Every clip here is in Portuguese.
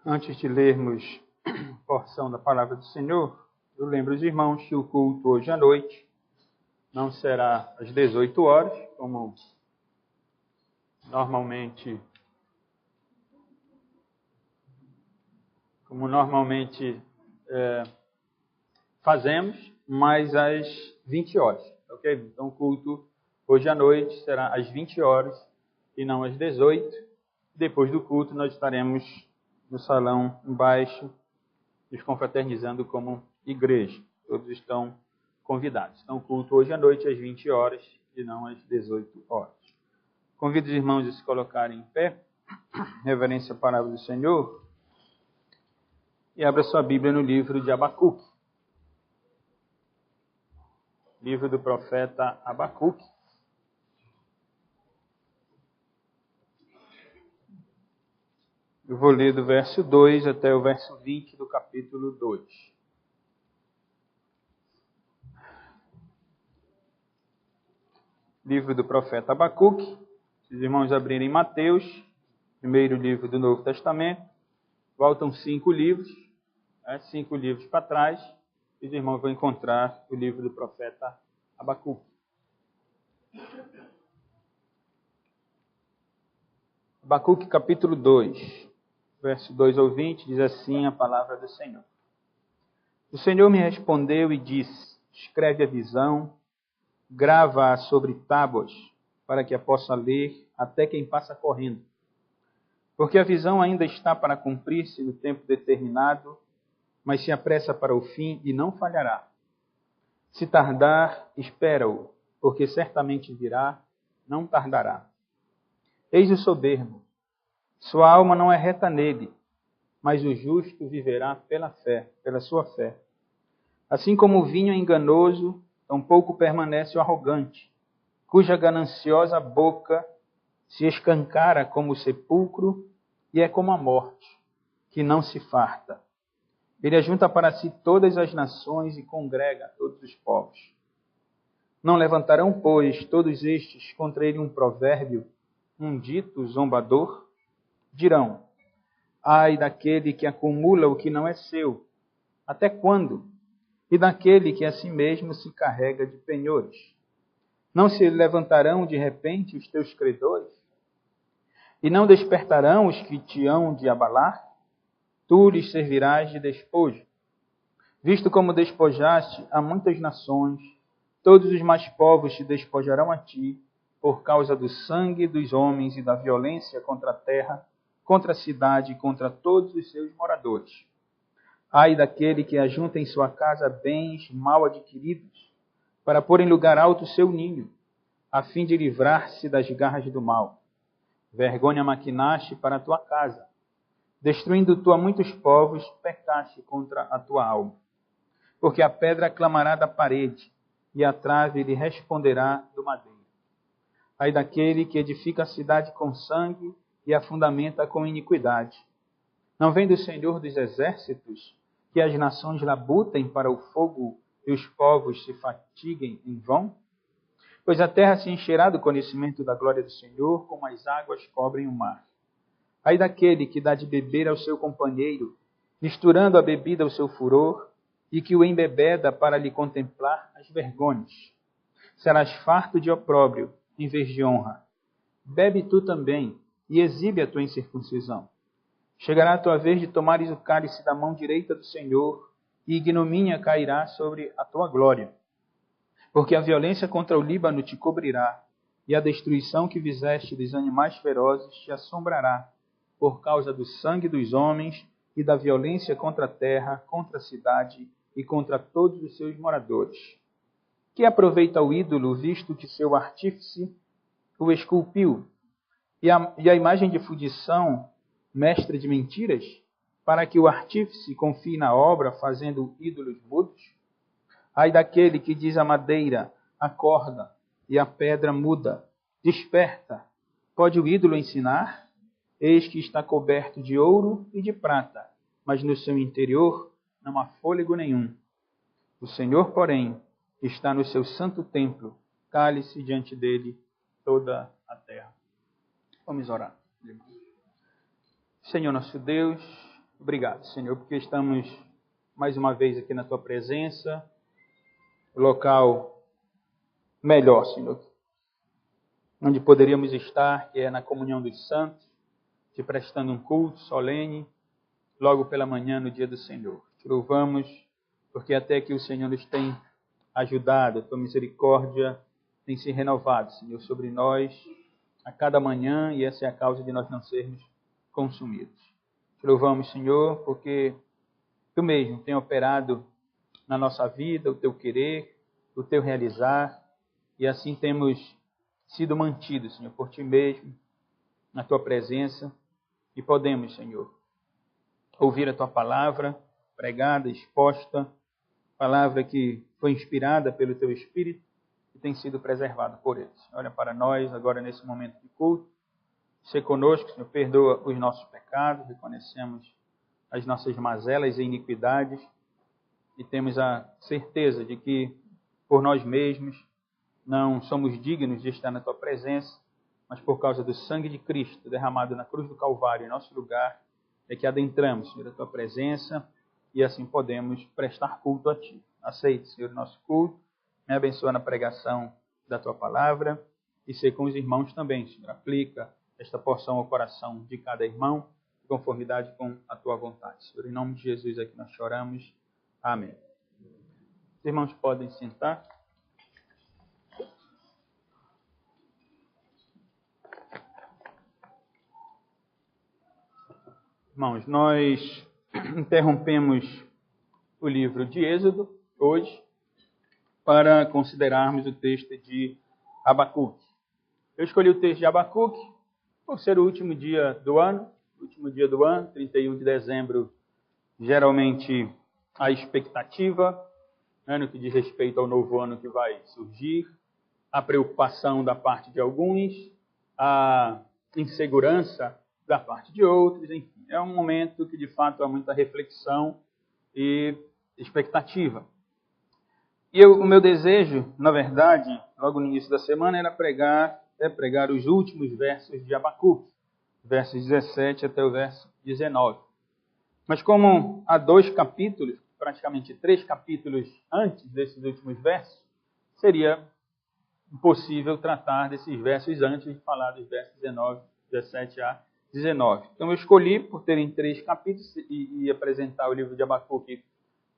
Antes de lermos a porção da palavra do Senhor, eu lembro os irmãos que o culto hoje à noite não será às 18 horas, como normalmente fazemos, mas às 20 horas, ok? Então o culto hoje à noite será às 20 horas e não às 18. Depois do culto nós estaremos no salão embaixo, nos confraternizando como igreja. Todos estão convidados. Então o culto hoje à noite às 20 horas e não às 18 horas. Convido os irmãos a se colocarem em pé, reverência à palavra do Senhor, e abra sua Bíblia no livro de Abacuque. Livro do profeta Abacuque. Eu vou ler do verso 2 até o verso 20 do capítulo 2. Livro do profeta Abacuque. Se os irmãos abrirem Mateus, primeiro livro do Novo Testamento, voltam 5 livros, 5 livros para trás, e os irmãos vão encontrar o livro do profeta Abacuque. Abacuque capítulo 2, verso 2 ao 20, diz assim a palavra do Senhor. O Senhor me respondeu e disse: escreve a visão, grava-a sobre tábuas, para que a possa ler até quem passa correndo. Porque a visão ainda está para cumprir-se no tempo determinado, mas se apressa para o fim e não falhará. Se tardar, espera-o, porque certamente virá, não tardará. Eis o soberbo, sua alma não é reta nele, mas o justo viverá pela fé, pela sua fé. Assim como o vinho é enganoso, tampouco permanece o arrogante, cuja gananciosa boca se escancara como o sepulcro e é como a morte, que não se farta. Ele ajunta para si todas as nações e congrega todos os povos. Não levantarão, pois, todos estes contra ele um provérbio, um dito zombador? Dirão: ai daquele que acumula o que não é seu, até quando? E daquele que a si mesmo se carrega de penhores. Não se levantarão de repente os teus credores? E não despertarão os que te hão de abalar? Tu lhes servirás de despojo. Visto como despojaste a muitas nações, todos os mais povos te despojarão a ti, por causa do sangue dos homens e da violência contra a terra, contra a cidade e contra todos os seus moradores. Ai daquele que ajunta em sua casa bens mal adquiridos, para pôr em lugar alto o seu ninho, a fim de livrar-se das garras do mal. Vergonha maquinaste para a tua casa. Destruindo tu a muitos povos, pecaste contra a tua alma. Porque a pedra clamará da parede, e a trave lhe responderá do madeiro. Ai daquele que edifica a cidade com sangue e a fundamenta com iniquidade. Não vem do Senhor dos exércitos que as nações labutem para o fogo e os povos se fatiguem em vão? Pois a terra se encherá do conhecimento da glória do Senhor, como as águas cobrem o mar. Ai daquele que dá de beber ao seu companheiro, misturando a bebida ao seu furor, e que o embebeda para lhe contemplar as vergonhas. Serás farto de opróbrio, em vez de honra. Bebe tu também, e exibe a tua incircuncisão. Chegará a tua vez de tomares o cálice da mão direita do Senhor, e ignomínia cairá sobre a tua glória. Porque a violência contra o Líbano te cobrirá, e a destruição que fizeste dos animais ferozes te assombrará, por causa do sangue dos homens e da violência contra a terra, contra a cidade e contra todos os seus moradores. Que aproveita o ídolo, visto que seu artífice o esculpiu, e a imagem de fundição, mestre de mentiras, para que o artífice confie na obra, fazendo ídolos mudos? Ai daquele que diz à madeira: acorda, e a pedra muda: desperta. Pode o ídolo ensinar? Eis que está coberto de ouro e de prata, mas no seu interior não há fôlego nenhum. O Senhor, porém, está no seu santo templo, cale-se diante dele toda a terra. Vamos orar. Senhor nosso Deus, Obrigado, Senhor, porque estamos mais uma vez aqui na Tua presença, o local melhor, Senhor, onde poderíamos estar, que é na comunhão dos santos, te prestando um culto solene, logo pela manhã no dia do Senhor. Te louvamos, porque até que o Senhor nos tem ajudado, a Tua misericórdia tem se renovado, Senhor, sobre nós a cada manhã, e essa é a causa de nós não sermos consumidos. Te louvamos, Senhor, porque Tu mesmo tem operado na nossa vida o Teu querer, o Teu realizar, e assim temos sido mantidos, Senhor, por Ti mesmo, na Tua presença, e podemos, Senhor, ouvir a Tua palavra pregada, exposta, palavra que foi inspirada pelo Teu Espírito e tem sido preservada por Ele. Olha para nós agora nesse momento de culto, ser conosco, Senhor, perdoa os nossos pecados, reconhecemos as nossas mazelas e iniquidades e temos a certeza de que por nós mesmos não somos dignos de estar na Tua presença, mas por causa do sangue de Cristo derramado na cruz do Calvário em nosso lugar, é que adentramos, Senhor, a Tua presença e assim podemos prestar culto a Ti. Aceite, Senhor, o nosso culto, me abençoa na pregação da Tua palavra e ser com os irmãos também, Senhor. Aplica esta porção ao coração de cada irmão, de conformidade com a Tua vontade. Senhor, em nome de Jesus é que nós choramos. Amém. Os irmãos podem sentar. Irmãos, nós interrompemos o livro de Êxodo hoje para considerarmos o texto de Abacuque. Eu escolhi o texto de Abacuque por ser o último dia do ano, 31 de dezembro, geralmente a expectativa, no que diz respeito ao novo ano que vai surgir, a preocupação da parte de alguns, a insegurança da parte de outros, enfim. É um momento que, de fato, há muita reflexão e expectativa. E o meu desejo, na verdade, logo no início da semana, era pregar os últimos versos de Abacuque, versos 17 até o verso 19. Mas como há 2 capítulos, praticamente 3 capítulos antes desses últimos versos, seria impossível tratar desses versos antes de falar dos versos 17 a 19. Então eu escolhi, por terem 3 capítulos, e apresentar o livro de Abacuque,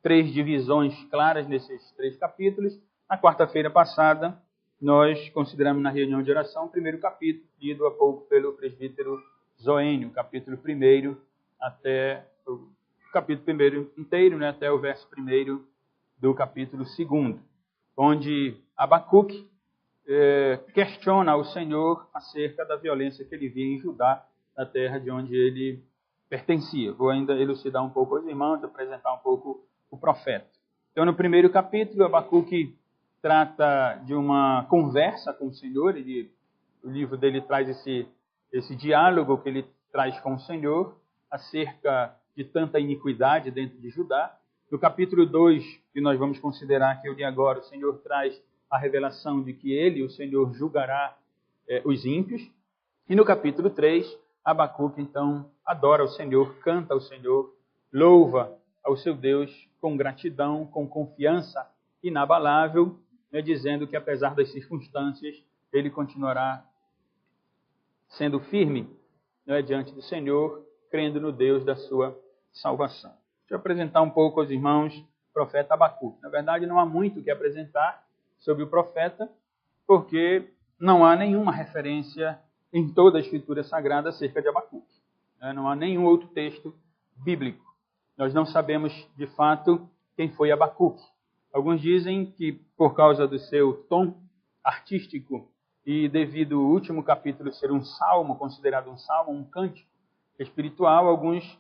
3 divisões claras nesses 3 capítulos. Na quarta-feira passada, nós consideramos na reunião de oração o primeiro capítulo, lido há pouco pelo presbítero Zoênio, capítulo 1 até o capítulo 1 inteiro, até o verso 1 do capítulo 2, onde Abacuque questiona ao Senhor acerca da violência que ele via em Judá, na terra de onde ele pertencia. Vou ainda elucidar um pouco aos irmãos, apresentar um pouco o profeta. Então, no primeiro capítulo, Abacuque trata de uma conversa com o Senhor. O livro dele traz esse diálogo que ele traz com o Senhor acerca de tanta iniquidade dentro de Judá. No capítulo 2, que nós vamos considerar que é o de agora, o Senhor traz a revelação de que ele, o Senhor, julgará os ímpios. E no capítulo 3, Abacuque, então, adora o Senhor, canta ao Senhor, louva ao seu Deus com gratidão, com confiança inabalável, dizendo que apesar das circunstâncias, ele continuará sendo firme diante do Senhor, crendo no Deus da sua salvação. Deixa eu apresentar um pouco aos irmãos o profeta Abacuque. Na verdade, não há muito o que apresentar sobre o profeta, porque não há nenhuma referência em toda a Escritura Sagrada acerca de Abacuque. Não há nenhum outro texto bíblico. Nós não sabemos, de fato, quem foi Abacuque. Alguns dizem que, por causa do seu tom artístico e devido ao último capítulo ser um salmo, considerado um salmo, um cântico espiritual, alguns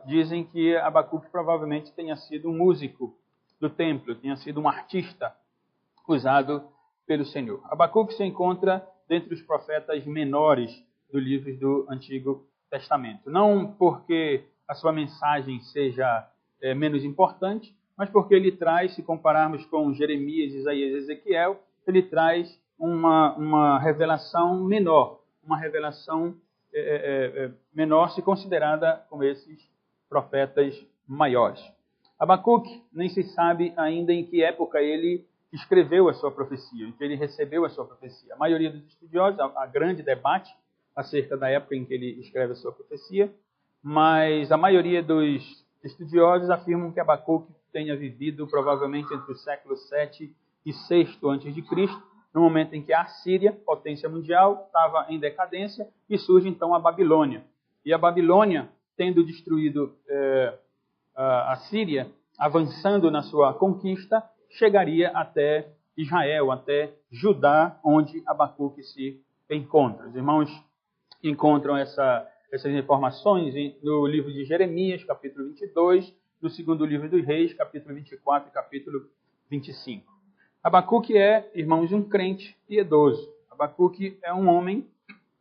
dizem que Abacuque provavelmente tenha sido um músico do templo, tenha sido um artista usado pelo Senhor. Abacuque se encontra dentre os profetas menores do livro do Antigo Testamento. Não porque a sua mensagem seja menos importante, mas porque ele traz, se compararmos com Jeremias, Isaías e Ezequiel, ele traz uma revelação menor, uma revelação menor se considerada com esses profetas maiores. Abacuque, nem se sabe ainda em que época ele escreveu a sua profecia, em que ele recebeu a sua profecia. A maioria dos estudiosos, há grande debate acerca da época em que ele escreve a sua profecia, mas a maioria dos estudiosos afirmam que Abacuque tenha vivido provavelmente entre o século 7 e 6 a.C., no momento em que a Assíria, potência mundial, estava em decadência e surge então a Babilônia. E a Babilônia, tendo destruído a Síria, avançando na sua conquista, chegaria até Israel, até Judá, onde Abacuque se encontra. Os irmãos encontram essas informações no livro de Jeremias, capítulo 22, no segundo livro dos Reis, capítulo 24 e capítulo 25. Abacuque é, irmãos, um crente piedoso. Abacuque é um homem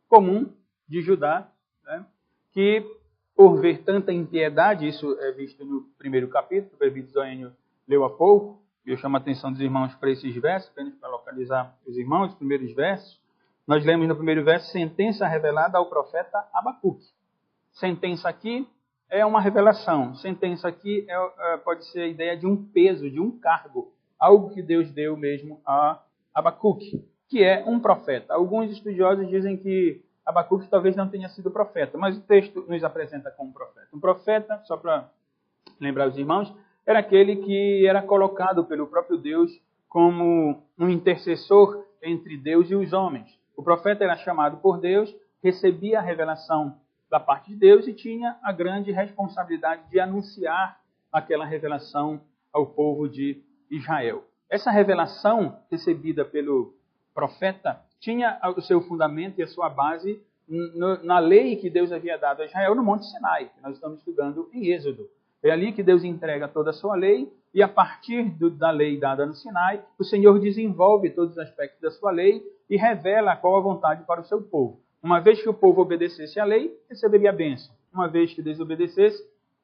comum de Judá, né, que, por ver tanta impiedade, isso é visto no primeiro capítulo, o presbítero Zoênio leu há pouco, e eu chamo a atenção dos irmãos para esses versos, apenas para localizar os irmãos, os primeiros versos. Nós lemos no primeiro verso, sentença revelada ao profeta Abacuque. Sentença aqui é uma revelação. Sentença aqui pode ser a ideia de um peso, de um cargo, algo que Deus deu mesmo a Abacuque, que é um profeta. Alguns estudiosos dizem que Abacuque talvez não tenha sido profeta, mas o texto nos apresenta como profeta. Um profeta, só para lembrar os irmãos, era aquele que era colocado pelo próprio Deus como um intercessor entre Deus e os homens. O profeta era chamado por Deus, recebia a revelação da parte de Deus e tinha a grande responsabilidade de anunciar aquela revelação ao povo de Israel. Essa revelação recebida pelo profeta tinha o seu fundamento e a sua base na lei que Deus havia dado a Israel no Monte Sinai, que nós estamos estudando em Êxodo. É ali que Deus entrega toda a sua lei e a partir da lei dada no Sinai, o Senhor desenvolve todos os aspectos da sua lei e revela qual a vontade para o seu povo. Uma vez que o povo obedecesse à lei, receberia a bênção. Uma vez que desobedecesse,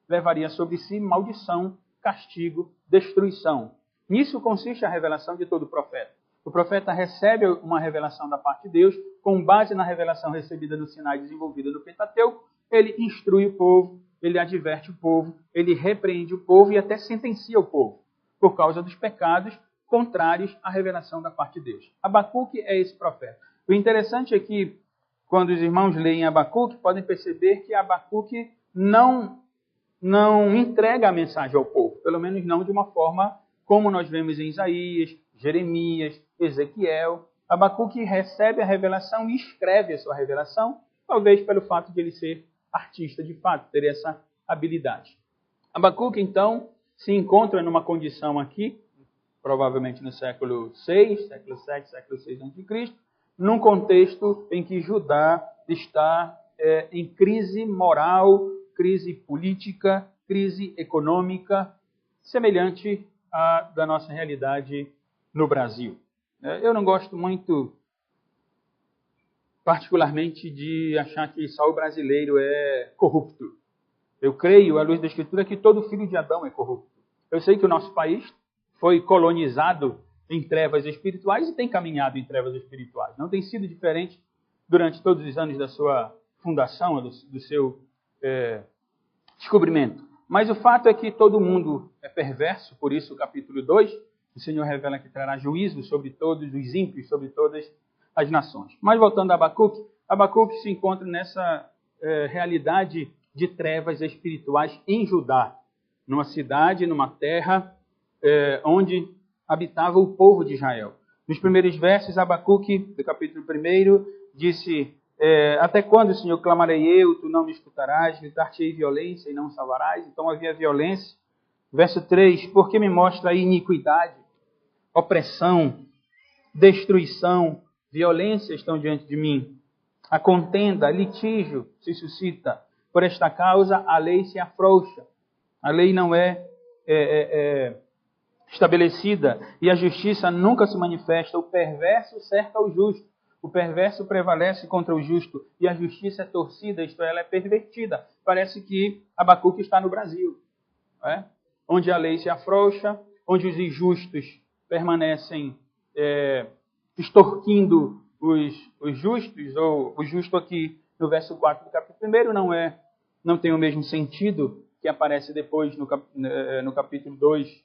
levaria sobre si maldição, castigo, destruição. Nisso consiste a revelação de todo profeta. O profeta recebe uma revelação da parte de Deus, com base na revelação recebida no Sinai, desenvolvida no Pentateuco, ele instrui o povo, ele adverte o povo, ele repreende o povo e até sentencia o povo, por causa dos pecados contrários à revelação da parte de Deus. Abacuque é esse profeta. O interessante é que, quando os irmãos leem Abacuque, podem perceber que Abacuque não entrega a mensagem ao povo, pelo menos não de uma forma como nós vemos em Isaías, Jeremias, Ezequiel. Abacuque recebe a revelação e escreve a sua revelação, talvez pelo fato de ele ser artista de fato, ter essa habilidade. Abacuque, então, se encontra numa condição aqui, provavelmente no século VI, século VII, século VI a.C., num contexto em que Judá está em crise moral, crise política, crise econômica, semelhante à da nossa realidade no Brasil. Eu não gosto muito, particularmente, de achar que só o brasileiro é corrupto. Eu creio, à luz da Escritura, que todo filho de Adão é corrupto. Eu sei que o nosso país foi colonizado em trevas espirituais e tem caminhado em trevas espirituais. Não tem sido diferente durante todos os anos da sua fundação, do seu descobrimento. Mas o fato é que todo mundo é perverso, por isso o capítulo 2, o Senhor revela que trará juízo sobre todos os ímpios, sobre todas as nações. Mas voltando a Abacuque, Abacuque se encontra nessa realidade de trevas espirituais em Judá, numa cidade, numa terra onde habitava o povo de Israel. Nos primeiros versos, Abacuque, do capítulo 1, disse: até quando, Senhor, clamarei eu, tu não me escutarás, gritar-te-ei violência e não salvarás? Então havia violência. Verso 3, porque me mostra a iniquidade, opressão, destruição, violência estão diante de mim. A contenda, litígio se suscita. Por esta causa a lei se afrouxa. A lei não é estabelecida e a justiça nunca se manifesta. O perverso cerca o justo. O perverso prevalece contra o justo e a justiça é torcida, isto é, ela é pervertida. Parece que Abacuque está no Brasil, onde a lei se afrouxa, onde os injustos permanecem extorquindo os justos, ou o justo aqui no verso 4 do capítulo 1 não tem o mesmo sentido que aparece depois no capítulo 2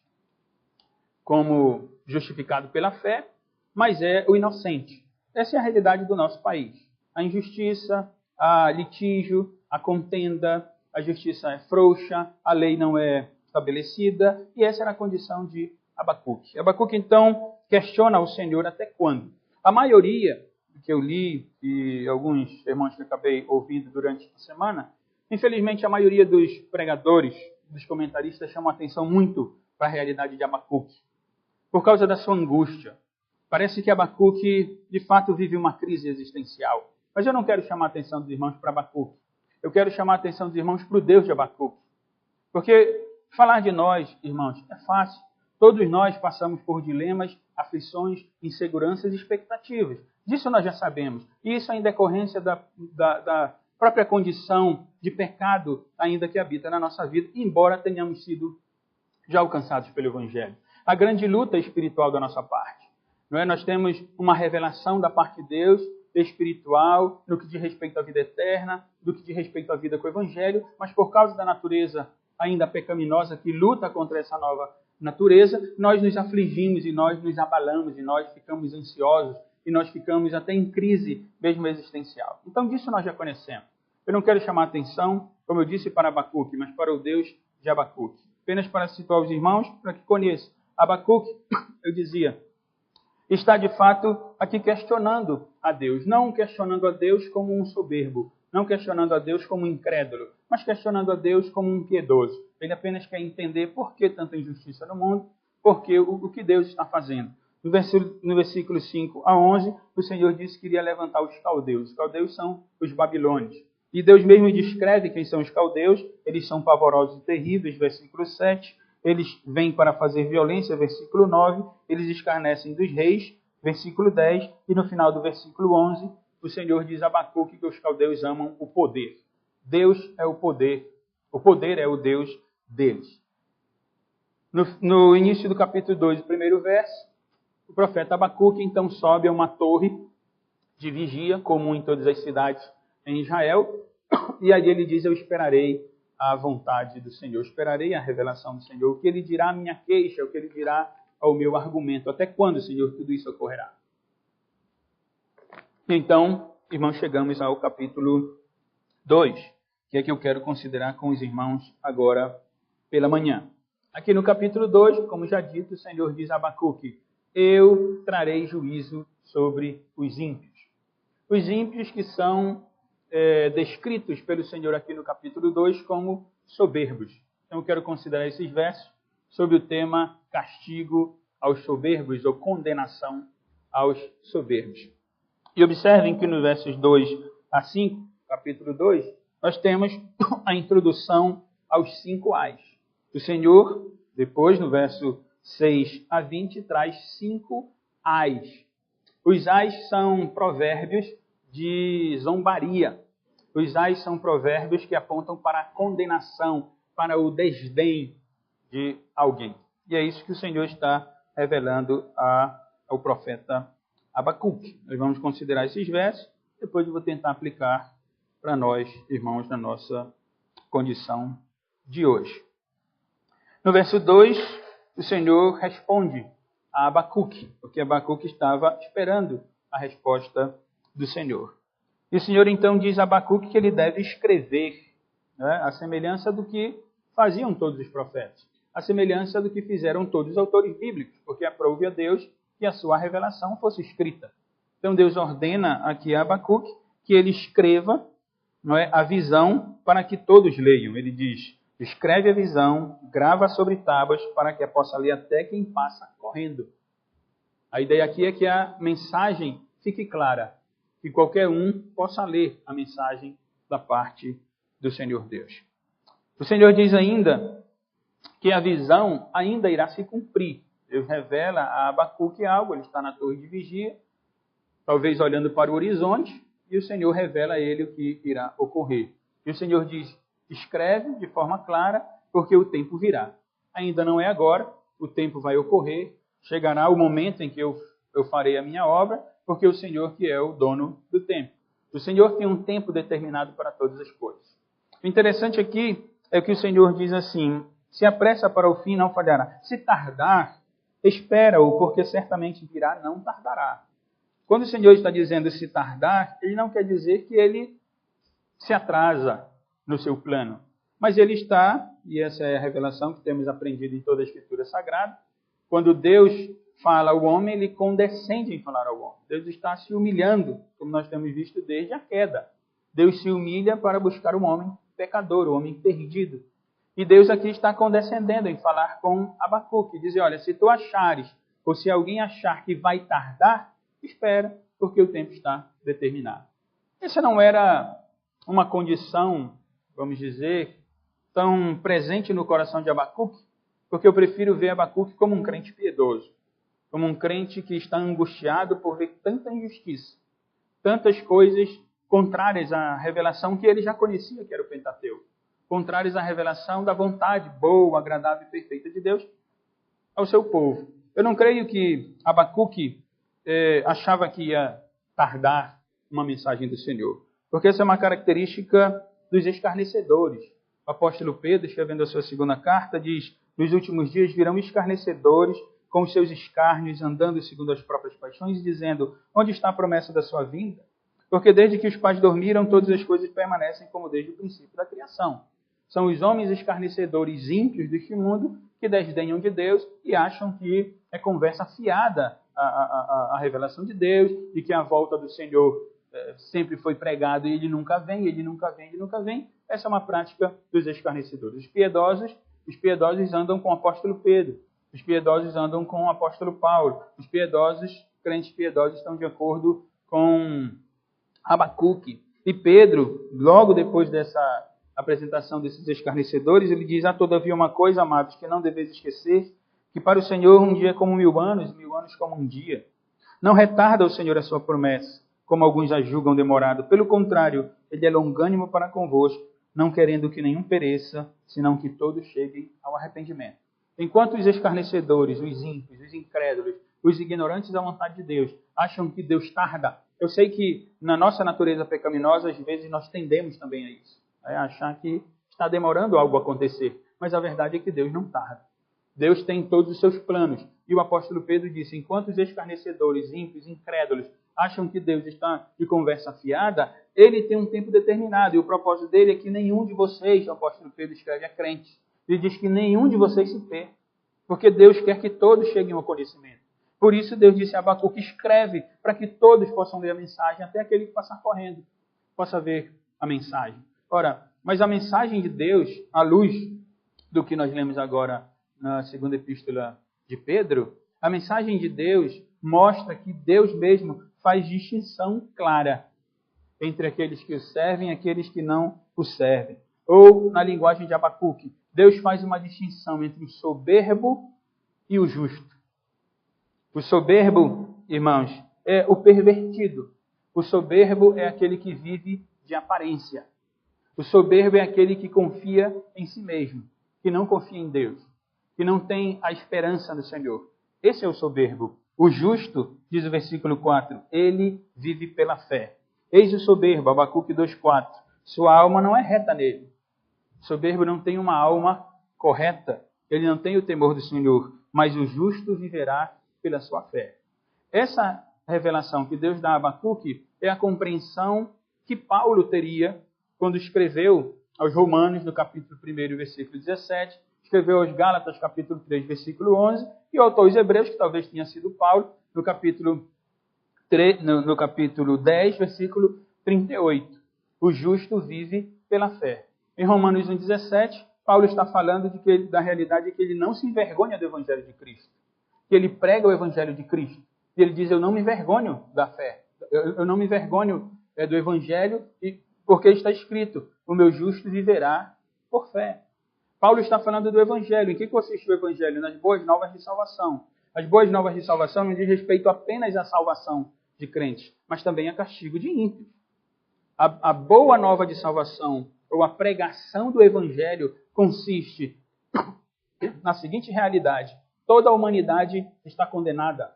como justificado pela fé, mas é o inocente. Essa é a realidade do nosso país. A injustiça, a litígio, a contenda, a justiça é frouxa, a lei não é estabelecida, e essa era a condição de Abacuque. Abacuque, então, questiona o Senhor até quando? A maioria que eu li, e alguns irmãos que eu acabei ouvindo durante a semana, infelizmente a maioria dos pregadores, dos comentaristas, chamam a atenção muito para a realidade de Abacuque, por causa da sua angústia. Parece que Abacuque, de fato, vive uma crise existencial. Mas eu não quero chamar a atenção dos irmãos para Abacuque. Eu quero chamar a atenção dos irmãos para o Deus de Abacuque. Porque falar de nós, irmãos, é fácil. Todos nós passamos por dilemas, aflições, inseguranças e expectativas. Disso nós já sabemos. E isso é em decorrência da própria condição de pecado ainda que habita na nossa vida, embora tenhamos sido já alcançados pelo Evangelho. A grande luta espiritual da nossa parte. Não é? Nós temos uma revelação da parte de Deus, espiritual, no que diz respeito à vida eterna, no que diz respeito à vida com o Evangelho, mas por causa da natureza ainda pecaminosa que luta contra essa nova natureza, nós nos afligimos e nós nos abalamos e nós ficamos ansiosos e nós ficamos até em crise mesmo existencial. Então disso nós já conhecemos. Eu não quero chamar a atenção, como eu disse, para Abacuque, mas para o Deus de Abacuque. Apenas para situar os irmãos, para que conheçam. Abacuque, eu dizia, está de fato aqui questionando a Deus. Não questionando a Deus como um soberbo, não questionando a Deus como um incrédulo, mas questionando a Deus como um piedoso. Ele apenas quer entender por que tanta injustiça no mundo, porque o que Deus está fazendo. No versículo 5 a 11, o Senhor disse que iria levantar os caldeus. Os caldeus são os babilônios. E Deus mesmo descreve quem são os caldeus. Eles são pavorosos e terríveis, versículo 7. Eles vêm para fazer violência, versículo 9. Eles escarnecem dos reis, versículo 10. E no final do versículo 11, o Senhor diz a Abacuque que os caldeus amam o poder. Deus é o poder. O poder é o Deus deles. No início do capítulo 2, o primeiro verso, o profeta Abacuque então sobe a uma torre de vigia, comum em todas as cidades em Israel, e ali ele diz, eu esperarei a vontade do Senhor, esperarei a revelação do Senhor, o que ele dirá à minha queixa, o que ele dirá ao meu argumento, até quando, Senhor, tudo isso ocorrerá? Então, irmãos, chegamos ao capítulo 2, que é que eu quero considerar com os irmãos agora pela manhã. Aqui no capítulo 2, como já dito, o Senhor diz a Abacuque, eu trarei juízo sobre os ímpios. Os ímpios que são descritos pelo Senhor aqui no capítulo 2 como soberbos. Então eu quero considerar esses versos sobre o tema castigo aos soberbos ou condenação aos soberbos. E observem que nos versos 2 a 5, capítulo 2, nós temos a introdução aos 5 ais. O Senhor, depois no verso 6 a 20, traz 5 ais. Os ais são provérbios de zombaria. Os ais são provérbios que apontam para a condenação, para o desdém de alguém. E é isso que o Senhor está revelando ao profeta Abacuque. Nós vamos considerar esses versos, depois eu vou tentar aplicar para nós, irmãos, na nossa condição de hoje. No verso 2, o Senhor responde a Abacuque, porque Abacuque estava esperando a resposta do Senhor. E o Senhor então diz a Abacuque que ele deve escrever, né, a semelhança do que faziam todos os profetas, a semelhança do que fizeram todos os autores bíblicos, porque aprove a Deus que a sua revelação fosse escrita. Então Deus ordena aqui a Abacuque que ele escreva, não é, a visão para que todos leiam. Ele diz, escreve a visão, grava sobre tábuas para que a possa ler até quem passa correndo. A ideia aqui é que a mensagem fique clara, que qualquer um possa ler a mensagem da parte do Senhor Deus. O Senhor diz ainda que a visão ainda irá se cumprir. Deus revela a Abacuque algo, ele está na torre de vigia, talvez olhando para o horizonte, e o Senhor revela a ele o que irá ocorrer. E o Senhor diz, escreve de forma clara, porque o tempo virá. Ainda não é agora, o tempo vai ocorrer, chegará o momento em que eu farei a minha obra, porque o Senhor que é o dono do tempo. O Senhor tem um tempo determinado para todas as coisas. O interessante aqui é que o Senhor diz assim: se apressa para o fim, não falhará. Se tardar, espera-o, porque certamente virá, não tardará. Quando o Senhor está dizendo se tardar, ele não quer dizer que ele se atrasa no seu plano. Mas ele está, e essa é a revelação que temos aprendido em toda a Escritura Sagrada, quando Deus fala ao homem, ele condescende em falar ao homem. Deus está se humilhando, como nós temos visto desde a queda. Deus se humilha para buscar o homem pecador, o homem perdido. E Deus aqui está condescendendo em falar com Abacuque, dizer: olha, se tu achares, ou se alguém achar que vai tardar, espera, porque o tempo está determinado. Essa não era uma condição, vamos dizer, tão presente no coração de Abacuque, porque eu prefiro ver Abacuque como um crente piedoso, como um crente que está angustiado por ver tanta injustiça, tantas coisas contrárias à revelação que ele já conhecia, que era o Pentateuco, contrárias à revelação da vontade boa, agradável e perfeita de Deus ao seu povo. Eu não creio que Abacuque achava que ia tardar uma mensagem do Senhor, porque essa é uma característica dos escarnecedores. O apóstolo Pedro, escrevendo a sua segunda carta, diz: nos últimos dias virão escarnecedores com os seus escárnios, andando segundo as próprias paixões, dizendo: onde está a promessa da sua vinda? Porque desde que os pais dormiram, todas as coisas permanecem como desde o princípio da criação. São os homens escarnecedores ímpios deste mundo que desdenham de Deus e acham que é conversa fiada a revelação de Deus, e que a volta do Senhor sempre foi pregado e ele nunca vem, ele nunca vem, ele nunca vem. Essa é uma prática dos escarnecedores. Os piedosos andam com o apóstolo Pedro, os piedosos andam com o apóstolo Paulo, os piedosos, crentes piedosos, estão de acordo com Abacuque. E Pedro, logo depois dessa apresentação desses escarnecedores, ele diz: todavia uma coisa, amados, que não deveis esquecer, que para o Senhor um dia é como 1000 anos, e 1000 anos como um dia. Não retarda o Senhor a sua promessa, como alguns a julgam demorado. Pelo contrário, ele é longânimo para convosco, não querendo que nenhum pereça, senão que todos cheguem ao arrependimento. Enquanto os escarnecedores, os ímpios, os incrédulos, os ignorantes da vontade de Deus acham que Deus tarda, eu sei que na nossa natureza pecaminosa, às vezes nós tendemos também a isso, a achar que está demorando algo a acontecer. Mas a verdade é que Deus não tarda. Deus tem todos os seus planos. E o apóstolo Pedro disse: enquanto os escarnecedores, ímpios, incrédulos, acham que Deus está de conversa fiada, ele tem um tempo determinado. E o propósito dele é que nenhum de vocês, o apóstolo Pedro escreve a crentes, ele diz que nenhum de vocês se perca, porque Deus quer que todos cheguem ao conhecimento. Por isso Deus disse a Abacuque: escreve, para que todos possam ler a mensagem, até aquele que passar correndo possa ver a mensagem. Ora, mas a mensagem de Deus, à luz do que nós lemos agora na segunda epístola de Pedro, a mensagem de Deus mostra que Deus mesmo faz distinção clara entre aqueles que o servem e aqueles que não o servem. Ou, na linguagem de Abacuque, Deus faz uma distinção entre o soberbo e o justo. O soberbo, irmãos, é o pervertido. O soberbo é aquele que vive de aparência. O soberbo é aquele que confia em si mesmo, que não confia em Deus, que não tem a esperança no Senhor. Esse é o soberbo. O justo, diz o versículo 4, ele vive pela fé. Eis o soberbo, Abacuque 2,4. Sua alma não é reta nele. O soberbo não tem uma alma correta. Ele não tem o temor do Senhor. Mas o justo viverá pela sua fé. Essa revelação que Deus dá a Abacuque é a compreensão que Paulo teria quando escreveu aos Romanos, no capítulo 1, versículo 17, escreveu aos Gálatas, capítulo 3, versículo 11, e o autor aos Hebreus, que talvez tenha sido Paulo, no capítulo 10, versículo 38. O justo vive pela fé. Em Romanos 1,17, Paulo está falando da realidade de que ele não se envergonha do Evangelho de Cristo, que ele prega o Evangelho de Cristo. E ele diz: eu não me envergonho da fé, eu não me envergonho do Evangelho, porque está escrito: o meu justo viverá por fé. Paulo está falando do Evangelho. Em que consiste o Evangelho? Nas boas novas de salvação. As boas novas de salvação não diz respeito apenas à salvação de crentes, mas também a castigo de ímpios. A boa nova de salvação, ou a pregação do Evangelho, consiste na seguinte realidade: toda a humanidade está condenada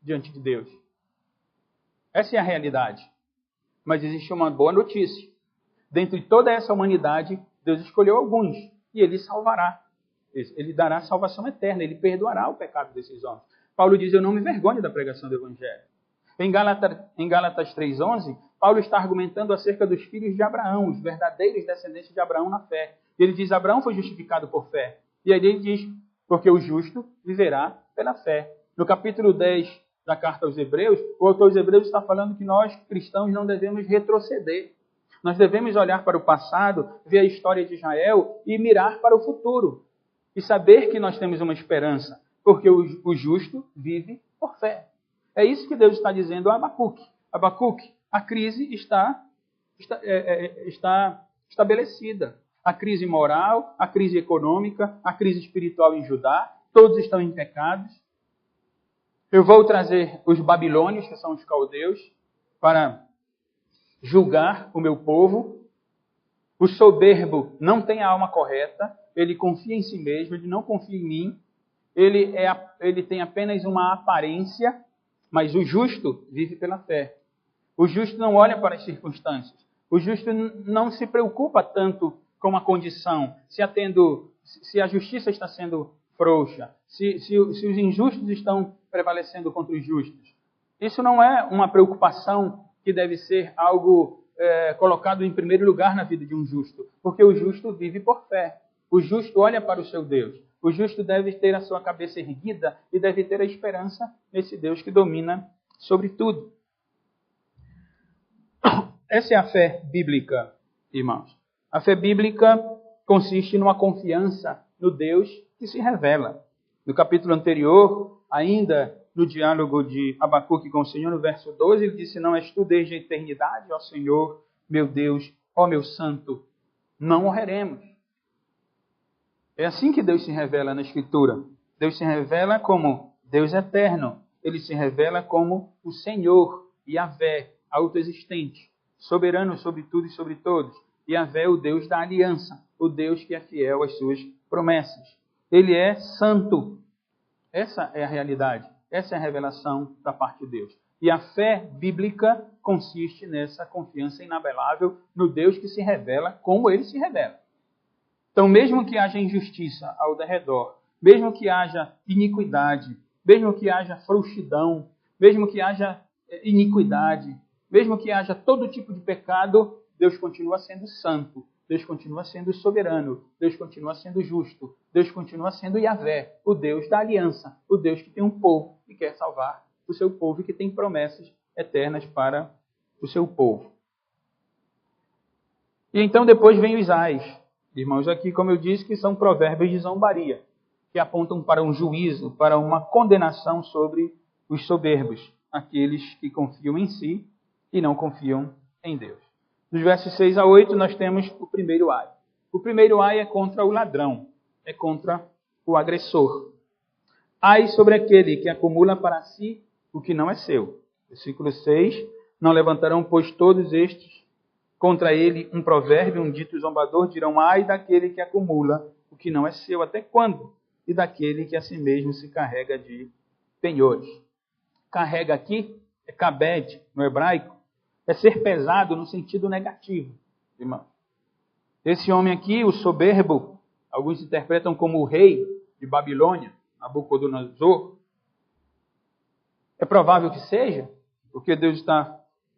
diante de Deus. Essa é a realidade. Mas existe uma boa notícia. Dentre toda essa humanidade, Deus escolheu alguns e ele salvará. Ele dará salvação eterna, ele perdoará o pecado desses homens. Paulo diz, eu não me envergonho da pregação do Evangelho. Em Gálatas 3,11, Paulo está argumentando acerca dos filhos de Abraão, os verdadeiros descendentes de Abraão na fé. Ele diz, Abraão foi justificado por fé. E aí ele diz, porque o justo viverá pela fé. No capítulo 10 da carta aos Hebreus, o autor aos Hebreus está falando que nós, cristãos, não devemos retroceder. Nós devemos olhar para o passado, ver a história de Israel e mirar para o futuro. E saber que nós temos uma esperança, porque o justo vive por fé. É isso que Deus está dizendo a Abacuque. Abacuque, a crise está estabelecida. A crise moral, a crise econômica, a crise espiritual em Judá, todos estão em pecados. Eu vou trazer os babilônios, que são os caldeus, para julgar o meu povo. O soberbo não tem a alma correta, ele confia em si mesmo, ele não confia em mim, ele tem apenas uma aparência, mas o justo vive pela fé. O justo não olha para as circunstâncias. O justo não se preocupa tanto com a condição, se a justiça está sendo frouxa, se os injustos estão prevalecendo contra os justos. Isso não é uma preocupação que deve ser algo colocado em primeiro lugar na vida de um justo, porque o justo vive por fé. O justo olha para o seu Deus. O justo deve ter a sua cabeça erguida e deve ter a esperança nesse Deus que domina sobre tudo. Essa é a fé bíblica, irmãos. A fé bíblica consiste numa confiança no Deus que se revela. No capítulo anterior, ainda no diálogo de Abacuque com o Senhor, no verso 12, ele disse, não és tu desde a eternidade, ó Senhor, meu Deus, ó meu santo, não morreremos. É assim que Deus se revela na Escritura. Deus se revela como Deus eterno. Ele se revela como o Senhor, Yahvé, autoexistente, soberano sobre tudo e sobre todos. Yahvé, o Deus da aliança, o Deus que é fiel às suas promessas. Ele é santo. Essa é a realidade. Essa é a revelação da parte de Deus. E a fé bíblica consiste nessa confiança inabelável no Deus que se revela como ele se revela. Então, mesmo que haja injustiça ao redor, mesmo que haja iniquidade, mesmo que haja frouxidão, mesmo que haja iniquidade, mesmo que haja todo tipo de pecado, Deus continua sendo santo, Deus continua sendo soberano, Deus continua sendo justo, Deus continua sendo Yahvé, o Deus da aliança, o Deus que tem um povo e quer salvar o seu povo e que tem promessas eternas para o seu povo. E então depois vem os ais. Irmãos, aqui, como eu disse, que são provérbios de zombaria, que apontam para um juízo, para uma condenação sobre os soberbos, aqueles que confiam em si e não confiam em Deus. Nos versos 6 a 8, nós temos o primeiro ai. O primeiro ai é contra o ladrão, é contra o agressor. Ai sobre aquele que acumula para si o que não é seu. Versículo 6, não levantarão, pois, todos estes contra ele um provérbio, um dito zombador, dirão, ai daquele que acumula o que não é seu, até quando? E daquele que a si mesmo se carrega de penhores. Carrega aqui é kabed, no hebraico, é ser pesado no sentido negativo, irmão. Esse homem aqui, o soberbo, alguns interpretam como o rei de Babilônia, Nabucodonosor. É provável que seja, porque Deus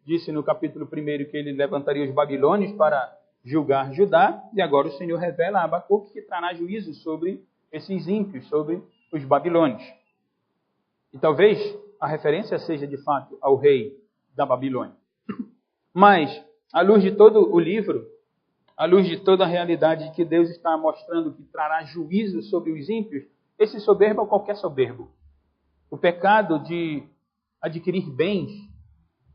disse no capítulo 1 que ele levantaria os babilônios para julgar Judá, e agora o Senhor revela a Abacuque que trará juízo sobre esses ímpios, sobre os babilônios. E talvez a referência seja de fato ao rei da Babilônia. Mas, à luz de todo o livro, à luz de toda a realidade que Deus está mostrando que trará juízo sobre os ímpios, esse soberbo é qualquer soberbo. O pecado de adquirir bens,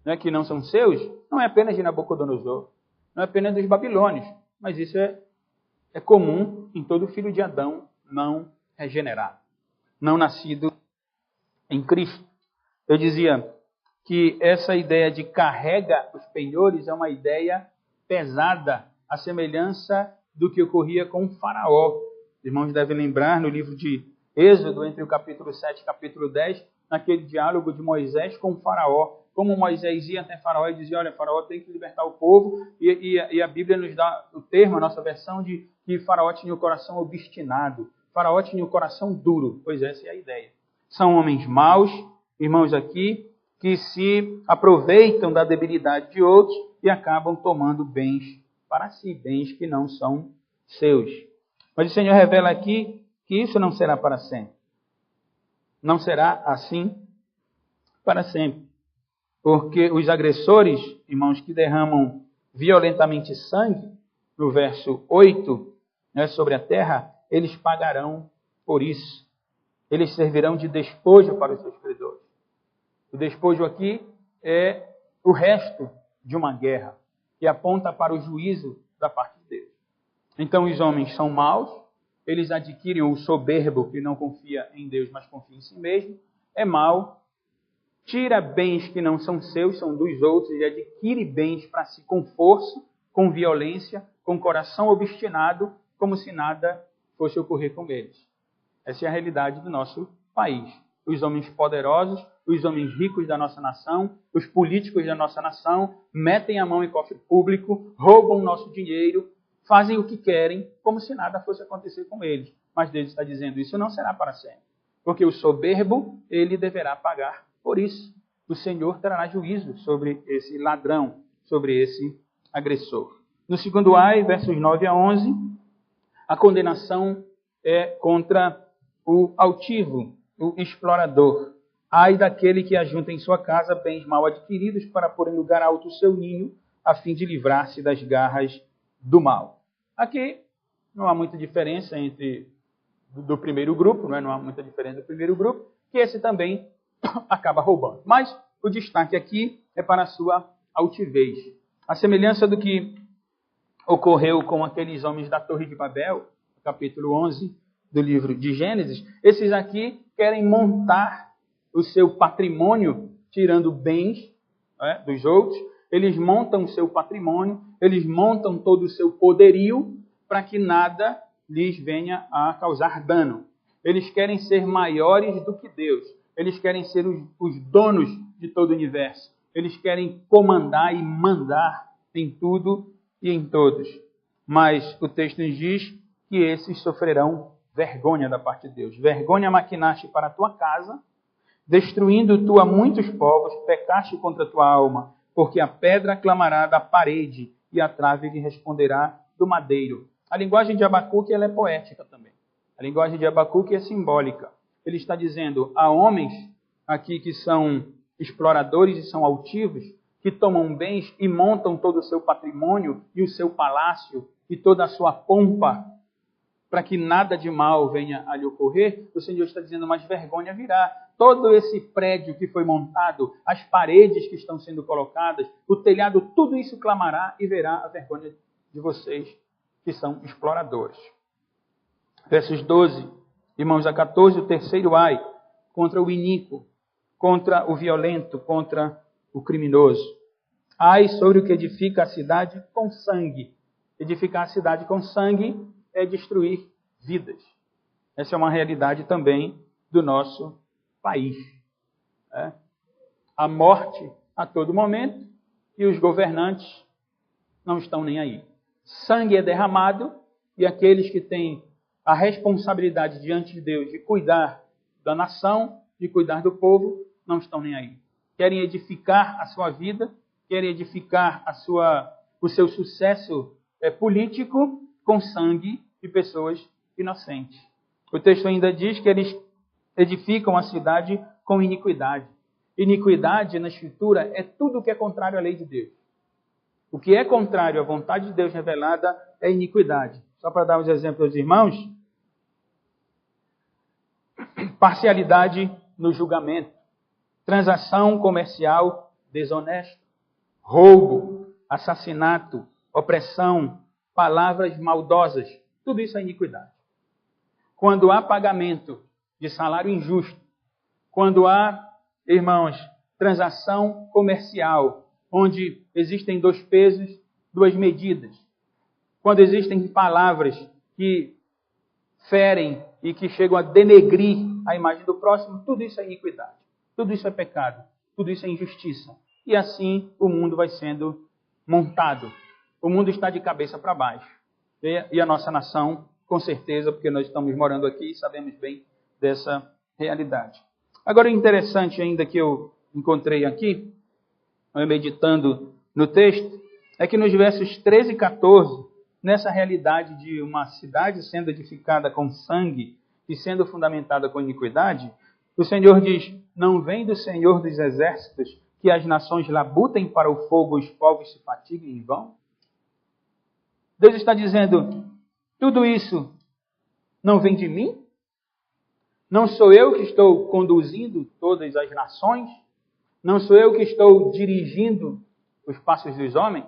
né, que não são seus, não é apenas de Nabucodonosor, não é apenas dos babilônios, mas isso é comum em todo filho de Adão não regenerado, não nascido em Cristo. Eu dizia que essa ideia de carrega os penhores é uma ideia pesada, a semelhança do que ocorria com o faraó. Os irmãos devem lembrar no livro de Êxodo, entre o capítulo 7 e o capítulo 10, naquele diálogo de Moisés com o faraó. como Moisés ia até Faraó e dizia, olha, Faraó tem que libertar o povo, e a Bíblia nos dá o termo, a nossa versão, de que Faraó tinha o coração obstinado, Faraó tinha o coração duro. Pois essa é a ideia. São homens maus, irmãos aqui, que se aproveitam da debilidade de outros e acabam tomando bens para si, bens que não são seus. Mas o Senhor revela aqui que isso não será para sempre. Não será assim para sempre. Porque os agressores, irmãos, que derramam violentamente sangue, no verso 8, sobre a terra, eles pagarão por isso. Eles servirão de despojo para os seus credores. O despojo aqui é o resto de uma guerra, que aponta para o juízo da parte de Deus. Então os homens são maus, eles adquirem o soberbo que não confia em Deus, mas confia em si mesmo, é mau, tira bens que não são seus, são dos outros, e adquire bens para si com força, com violência, com coração obstinado, como se nada fosse ocorrer com eles. Essa é a realidade do nosso país. Os homens poderosos, os homens ricos da nossa nação, os políticos da nossa nação, metem a mão em cofre público, roubam o nosso dinheiro, fazem o que querem, como se nada fosse acontecer com eles. Mas Deus está dizendo, isso não será para sempre. Porque o soberbo, ele deverá pagar por isso. O Senhor trará juízo sobre esse ladrão, sobre esse agressor. No segundo ai, versos 9 a 11, a condenação é contra o altivo, o explorador. Ai daquele que ajunta em sua casa bens mal adquiridos para pôr em lugar alto o seu ninho, a fim de livrar-se das garras do mal. Aqui não há muita diferença entre do primeiro grupo, não há muita diferença do primeiro grupo, que esse também acaba roubando. Mas o destaque aqui é para a sua altivez. A semelhança do que ocorreu com aqueles homens da Torre de Babel, capítulo 11 do livro de Gênesis, esses aqui querem montar o seu patrimônio, tirando bens dos outros, eles montam o seu patrimônio, eles montam todo o seu poderio para que nada lhes venha a causar dano. Eles querem ser maiores do que Deus. Eles querem ser os donos de todo o universo. Eles querem comandar e mandar em tudo e em todos. Mas o texto nos diz que esses sofrerão vergonha da parte de Deus. Vergonha maquinaste para a tua casa, destruindo tu a muitos povos, pecaste contra a tua alma, porque a pedra clamará da parede e a trave lhe responderá do madeiro. A linguagem de Abacuque ela é poética também. A linguagem de Abacuque é simbólica. Ele está dizendo, há homens aqui que são exploradores e são altivos, que tomam bens e montam todo o seu patrimônio e o seu palácio e toda a sua pompa para que nada de mal venha a lhe ocorrer. O Senhor está dizendo, mas vergonha virá. Todo esse prédio que foi montado, as paredes que estão sendo colocadas, o telhado, tudo isso clamará e verá a vergonha de vocês que são exploradores. Versos 12, irmãos, a 14, o terceiro ai, contra o iníquo, contra o violento, contra o criminoso. Ai sobre o que edifica a cidade com sangue. Edificar a cidade com sangue é destruir vidas. Essa é uma realidade também do nosso país. A morte a todo momento e os governantes não estão nem aí. Sangue é derramado e aqueles que têm a responsabilidade diante de Deus de cuidar da nação, de cuidar do povo, não estão nem aí. Querem edificar a sua vida, querem edificar o seu sucesso político com sangue de pessoas inocentes. O texto ainda diz que eles edificam a cidade com iniquidade. Iniquidade na Escritura é tudo o que é contrário à lei de Deus. O que é contrário à vontade de Deus revelada é iniquidade. Só para dar uns exemplos aos irmãos. Parcialidade no julgamento. Transação comercial desonesta. Roubo, assassinato, opressão, palavras maldosas. Tudo isso é iniquidade. Quando há pagamento de salário injusto, quando há, irmãos, transação comercial, onde existem 2 pesos, 2 medidas, quando existem palavras que ferem e que chegam a denegrir a imagem do próximo, tudo isso é iniquidade, tudo isso é pecado, tudo isso é injustiça. e assim o mundo vai sendo montado. O mundo está de cabeça para baixo. E a nossa nação, com certeza, porque nós estamos morando aqui e sabemos bem dessa realidade. Agora, o interessante ainda que eu encontrei aqui, meditando no texto, é que nos versos 13 e 14, nessa realidade de uma cidade sendo edificada com sangue e sendo fundamentada com iniquidade, o Senhor diz, não vem do Senhor dos exércitos que as nações labutem para o fogo e os povos se fatiguem em vão? Deus está dizendo, tudo isso não vem de mim? Não sou eu que estou conduzindo todas as nações? Não sou eu que estou dirigindo os passos dos homens?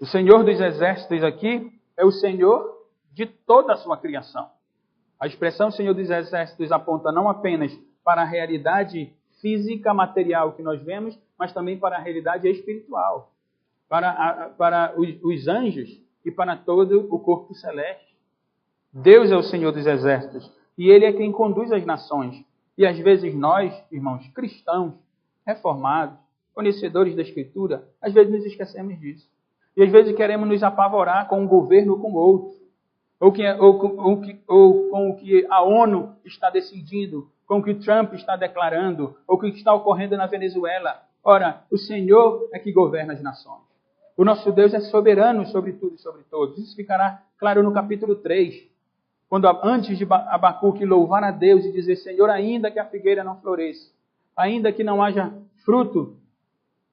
O Senhor dos exércitos aqui é o Senhor de toda a sua criação. A expressão Senhor dos exércitos aponta não apenas para a realidade física, material que nós vemos, mas também para a realidade espiritual, para os anjos e para todo o corpo celeste. Deus é o Senhor dos exércitos e Ele é quem conduz as nações. E às vezes nós, irmãos, cristãos, reformados, conhecedores da Escritura, às vezes nos esquecemos disso. E às vezes queremos nos apavorar com um governo ou com outro. Ou com o que a ONU está decidindo, com o que Trump está declarando, ou o que está ocorrendo na Venezuela. Ora, o Senhor é que governa as nações. O nosso Deus é soberano sobre tudo e sobre todos. Isso ficará claro no capítulo 3. Quando antes de Abacuque louvar a Deus e dizer, Senhor, ainda que a figueira não floresça, ainda que não haja fruto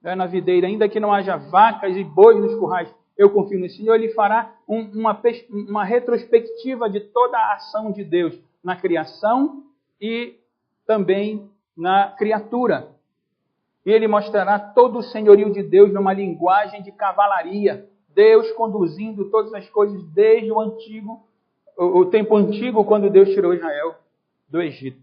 na videira, ainda que não haja vacas e bois nos currais, eu confio no Senhor. Ele fará uma retrospectiva de toda a ação de Deus na criação e também na criatura. E ele mostrará todo o senhorio de Deus numa linguagem de cavalaria. Deus conduzindo todas as coisas desde o tempo antigo, quando Deus tirou Israel do Egito.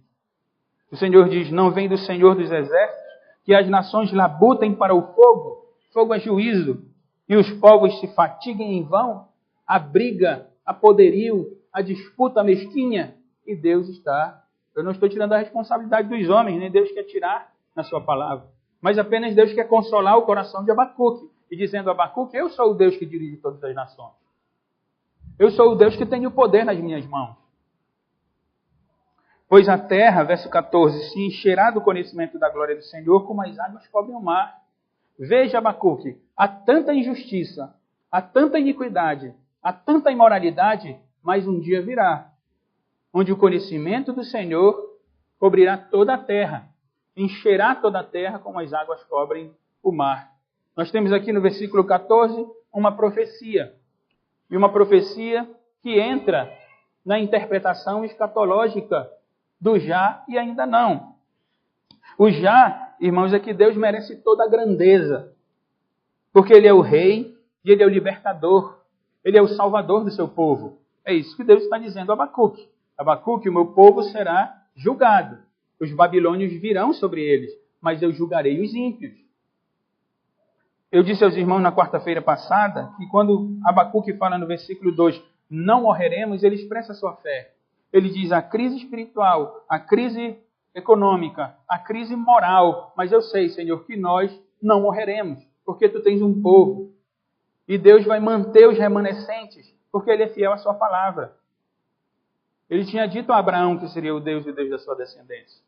O Senhor diz, não vem do Senhor dos exércitos, que as nações labutem para o fogo. Fogo é juízo. E os povos se fatiguem em vão, a briga, a poderio, a disputa mesquinha, e Deus está. Eu não estou tirando a responsabilidade dos homens, nem Deus quer tirar na sua palavra, mas apenas Deus quer consolar o coração de Abacuque, e dizendo a Abacuque, eu sou o Deus que dirige todas as nações. Eu sou o Deus que tem o poder nas minhas mãos. Pois a terra, verso 14, se encherá do conhecimento da glória do Senhor, como as águas cobrem o mar. Veja, Abacuque, há tanta injustiça, há tanta iniquidade, há tanta imoralidade, mas um dia virá, onde o conhecimento do Senhor cobrirá toda a terra, encherá toda a terra como as águas cobrem o mar. Nós temos aqui no versículo 14 uma profecia, e uma profecia que entra na interpretação escatológica do já e ainda não. O já, irmãos, é que Deus merece toda a grandeza, porque Ele é o Rei e Ele é o libertador, Ele é o salvador do seu povo. É isso que Deus está dizendo a Abacuque. Abacuque, o meu povo será julgado. Os babilônios virão sobre eles, mas eu julgarei os ímpios. Eu disse aos irmãos na quarta-feira passada que quando Abacuque fala no versículo 2, não morreremos, ele expressa a sua fé. Ele diz a crise espiritual, a crise econômica, a crise moral, mas eu sei, Senhor, que nós não morreremos, porque Tu tens um povo. E Deus vai manter os remanescentes, porque Ele é fiel à sua palavra. Ele tinha dito a Abraão que seria o Deus e o Deus da sua descendência.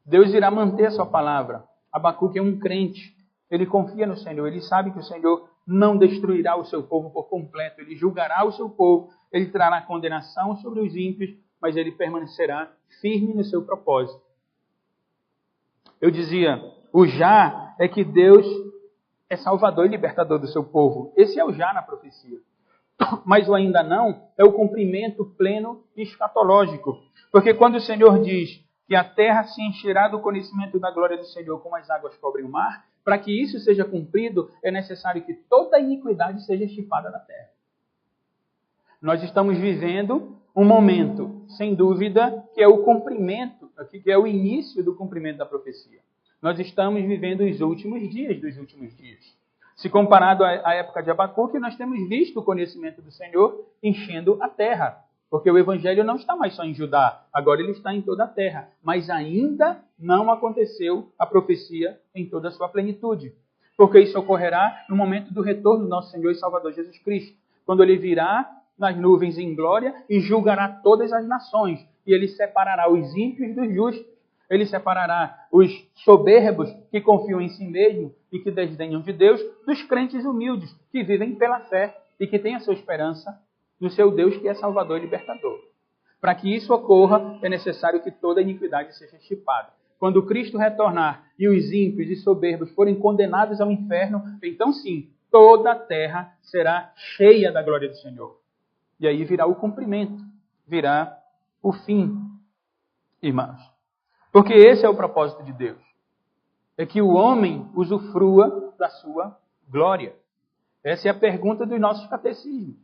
Deus irá manter a sua palavra. Abacuque é um crente. Ele confia no Senhor. Ele sabe que o Senhor não destruirá o seu povo por completo. Ele julgará o seu povo. Ele trará condenação sobre os ímpios, mas ele permanecerá firme no seu propósito. Eu dizia, o já é que Deus é salvador e libertador do seu povo. Esse é o já na profecia. Mas o ainda não é o cumprimento pleno e escatológico. Porque quando o Senhor diz que a terra se encherá do conhecimento da glória do Senhor como as águas cobrem o mar, para que isso seja cumprido, é necessário que toda a iniquidade seja extirpada da terra. Nós estamos vivendo um momento, sem dúvida, que é o cumprimento, que é o início do cumprimento da profecia. Nós estamos vivendo os últimos dias dos últimos dias. Se comparado à época de Abacuque, nós temos visto o conhecimento do Senhor enchendo a terra. Porque o evangelho não está mais só em Judá, agora ele está em toda a terra. Mas ainda não aconteceu a profecia em toda a sua plenitude. Porque isso ocorrerá no momento do retorno do nosso Senhor e Salvador Jesus Cristo, quando ele virá nas nuvens em glória e julgará todas as nações. E ele separará os ímpios dos justos. Ele separará os soberbos que confiam em si mesmos e que desdenham de Deus, dos crentes humildes que vivem pela fé e que têm a sua esperança no seu Deus que é Salvador e Libertador. Para que isso ocorra, é necessário que toda iniquidade seja extirpada. Quando Cristo retornar e os ímpios e soberbos forem condenados ao inferno, então sim, toda a terra será cheia da glória do Senhor. E aí virá o cumprimento, virá o fim, irmãos. Porque esse é o propósito de Deus. É que o homem usufrua da sua glória. Essa é a pergunta dos nossos catecismos.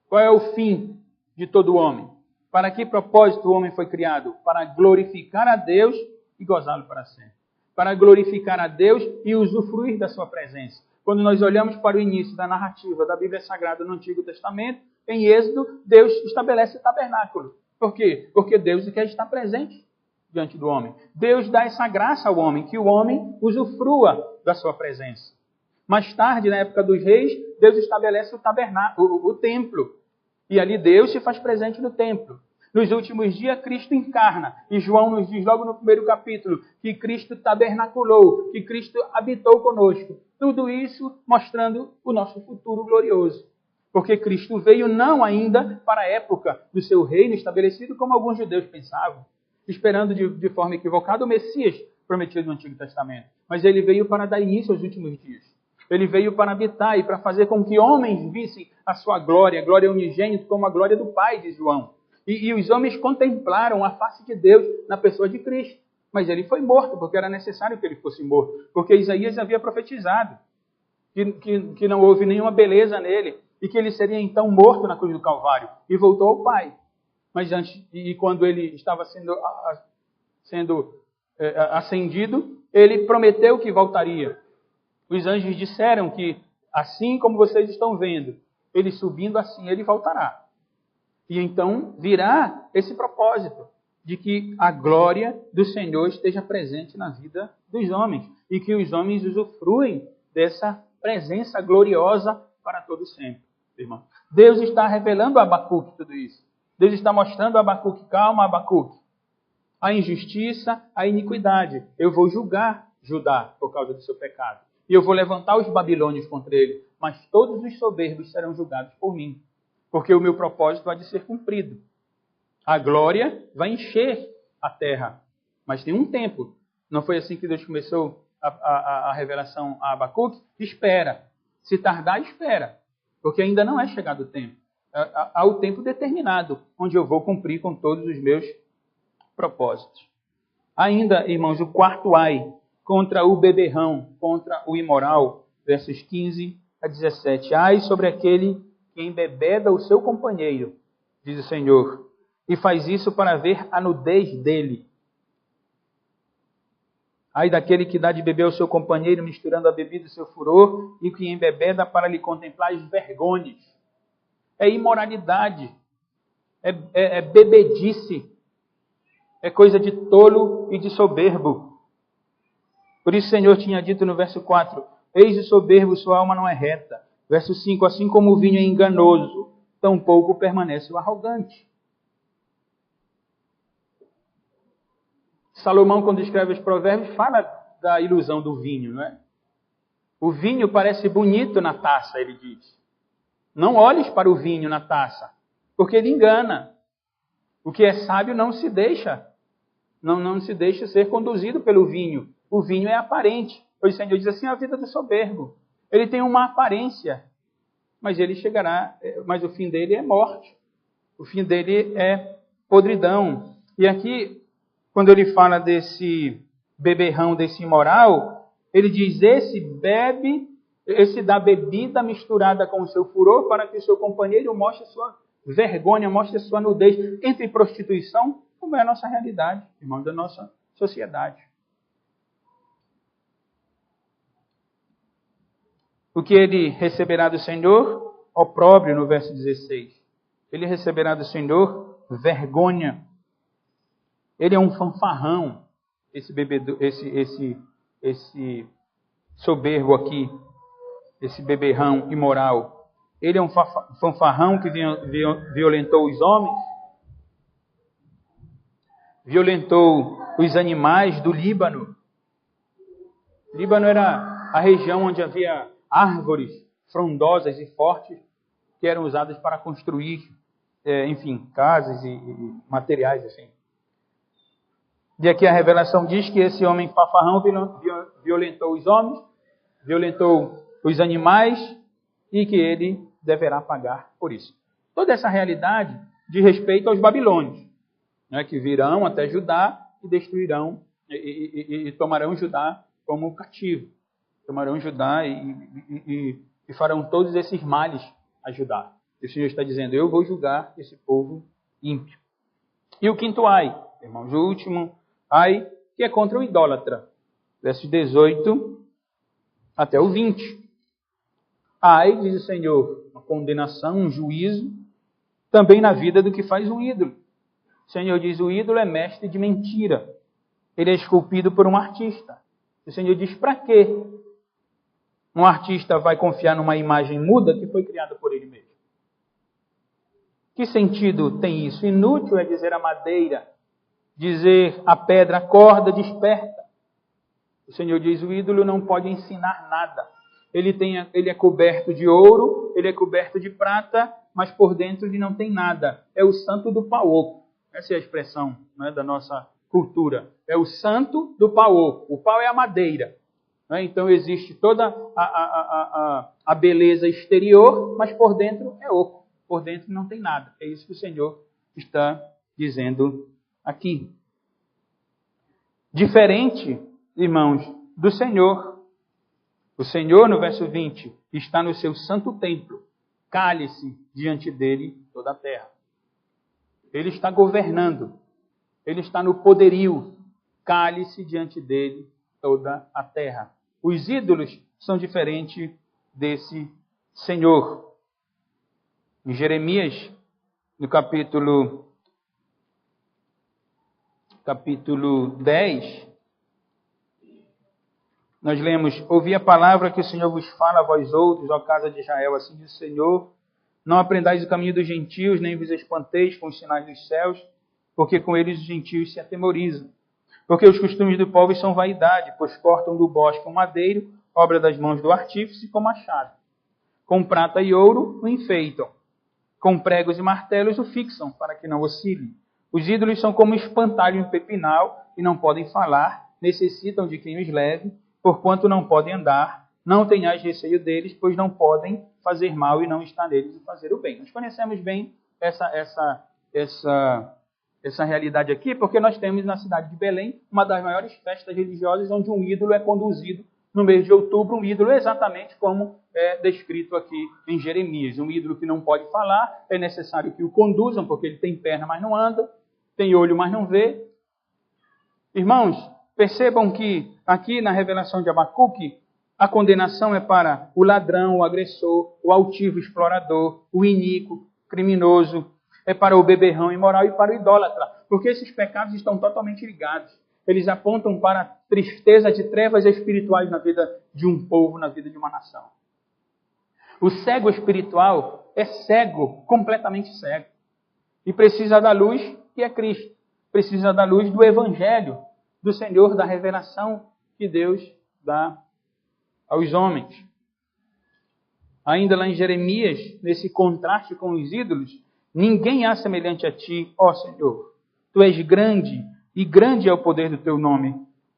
Qual é o fim de todo homem? Para que propósito o homem foi criado? Para glorificar a Deus e gozá-lo para sempre. Para glorificar a Deus e usufruir da sua presença. Quando nós olhamos para o início da narrativa da Bíblia Sagrada no Antigo Testamento, em Êxodo, Deus estabelece o tabernáculo. Por quê? Porque Deus quer estar presente diante do homem. Deus dá essa graça ao homem, que o homem usufrua da sua presença. Mais tarde, na época dos reis, Deus estabelece o tabernáculo, o templo. E ali Deus se faz presente no templo. Nos últimos dias, Cristo encarna. E João nos diz logo no primeiro capítulo que Cristo tabernaculou, que Cristo habitou conosco. Tudo isso mostrando o nosso futuro glorioso. Porque Cristo veio não ainda para a época do seu reino estabelecido, como alguns judeus pensavam, esperando de forma equivocada o Messias prometido no Antigo Testamento. Mas ele veio para dar início aos últimos dias. Ele veio para habitar e para fazer com que homens vissem a sua glória, a glória unigênita, como a glória do Pai de João. E os homens contemplaram a face de Deus na pessoa de Cristo. Mas ele foi morto, porque era necessário que ele fosse morto. Porque Isaías havia profetizado que não houve nenhuma beleza nele e que ele seria então morto na cruz do Calvário. E voltou ao Pai. Mas antes, e quando ele estava sendo ascendido, ele prometeu que voltaria. Os anjos disseram que, assim como vocês estão vendo, ele subindo assim, ele voltará. E então virá esse propósito de que a glória do Senhor esteja presente na vida dos homens e que os homens usufruem dessa presença gloriosa para todo sempre, irmão. Deus está revelando a Abacuque tudo isso. Deus está mostrando a Abacuque, calma, Abacuque. A injustiça, a iniquidade. Eu vou julgar Judá por causa do seu pecado. E eu vou levantar os babilônios contra ele. Mas todos os soberbos serão julgados por mim. Porque o meu propósito há de ser cumprido. A glória vai encher a terra. Mas tem um tempo. Não foi assim que Deus começou a revelação a Abacuque? Espera. Se tardar, espera. Porque ainda não é chegado o tempo. Há o tempo determinado, onde eu vou cumprir com todos os meus propósitos. Ainda, irmãos, o quarto ai, contra o beberrão, contra o imoral, versos 15 a 17. Ai sobre aquele que embebeda o seu companheiro, diz o Senhor, e faz isso para ver a nudez dele. Ai daquele que dá de beber ao seu companheiro, misturando a bebida do seu furor, e que embebeda para lhe contemplar as vergonhas. É imoralidade, é bebedice, é coisa de tolo e de soberbo. Por isso o Senhor tinha dito no verso 4, eis o soberbo, sua alma não é reta. Verso 5, assim como o vinho é enganoso, tampouco permanece o arrogante. Salomão, quando escreve os provérbios, fala da ilusão do vinho, não é? O vinho parece bonito na taça, ele diz. Não olhes para o vinho na taça, porque ele engana. O que é sábio não se deixa ser conduzido pelo vinho. O vinho é aparente. Pois o Senhor diz assim, a vida do soberbo. Ele tem uma aparência, mas ele chegará, mas o fim dele é morte. O fim dele é podridão. E aqui, quando ele fala desse beberrão, desse imoral, ele diz, esse dá bebida misturada com o seu furor para que o seu companheiro mostre a sua vergonha, mostre a sua nudez. Entre prostituição, como é a nossa realidade, irmãos, da nossa sociedade. O que ele receberá do Senhor? Opróbrio, no verso 16. ele receberá do Senhor vergonha. Ele é um fanfarrão, esse soberbo aqui, esse beberrão imoral. Ele é um fanfarrão que violentou os homens, violentou os animais do Líbano. O Líbano era a região onde havia árvores frondosas e fortes que eram usadas para construir, casas e materiais assim. E aqui a revelação diz que esse homem fanfarrão violentou os homens, violentou os animais e que ele deverá pagar por isso. Toda essa realidade diz respeito aos babilônios, né, que virão até Judá e destruirão e tomarão Judá como cativo. Tomarão Judá e farão todos esses males a Judá. E o Senhor está dizendo, eu vou julgar esse povo ímpio. E o quinto ai, irmãos, o último ai, que é contra o idólatra. Versos 18 até o 20. Ai, diz o Senhor, uma condenação, um juízo, também na vida do que faz um ídolo. O Senhor diz, o ídolo é mestre de mentira. Ele é esculpido por um artista. O Senhor diz, para quê? Um artista vai confiar numa imagem muda que foi criada por ele mesmo. Que sentido tem isso? Inútil é dizer a madeira, dizer a pedra, acorda, desperta. O Senhor diz, o ídolo não pode ensinar nada. Ele é coberto de ouro, ele é coberto de prata, mas por dentro ele não tem nada. É o santo do paoco. Essa é a expressão, né, da nossa cultura. É o santo do paoco. O pau é a madeira. Né? Então existe toda a beleza exterior, mas por dentro é oco. Por dentro não tem nada. É isso que o Senhor está dizendo aqui. Diferente, irmãos, do Senhor. O Senhor, no verso 20, está no seu santo templo. Cale-se diante dele toda a terra. Ele está governando. Ele está no poderio. Cale-se diante dele toda a terra. Os ídolos são diferentes desse Senhor. Em Jeremias, no capítulo 10, nós lemos, ouvi a palavra que o Senhor vos fala a vós outros, ó casa de Israel, assim diz o Senhor, não aprendais o caminho dos gentios, nem vos espanteis com os sinais dos céus, porque com eles os gentios se atemorizam. Porque os costumes do povo são vaidade, pois cortam do bosque um madeiro, obra das mãos do artífice, com machado. Com prata e ouro o enfeitam, com pregos e martelos o fixam, para que não oscile. Os ídolos são como espantalho em pepinal, e não podem falar, necessitam de quem os leve, porquanto não podem andar, não tenhais receio deles, pois não podem fazer mal e não está neles o fazer o bem. Nós conhecemos bem essa realidade aqui, porque nós temos na cidade de Belém uma das maiores festas religiosas onde um ídolo é conduzido no mês de outubro, um ídolo exatamente como é descrito aqui em Jeremias. Um ídolo que não pode falar, é necessário que o conduzam, porque ele tem perna, mas não anda, tem olho, mas não vê. Irmãos, percebam que aqui na revelação de Abacuque, a condenação é para o ladrão, o agressor, o altivo explorador, o iníquo, criminoso, é para o beberrão imoral e para o idólatra, porque esses pecados estão totalmente ligados. Eles apontam para a tristeza de trevas espirituais na vida de um povo, na vida de uma nação. O cego espiritual é cego, completamente cego, e precisa da luz que é Cristo. Precisa da luz do Evangelho, do Senhor, da revelação que Deus dá aos homens. Ainda lá em Jeremias, nesse contraste com os ídolos, ninguém há semelhante a ti, ó Senhor. Tu és grande, e grande é o poder do teu nome.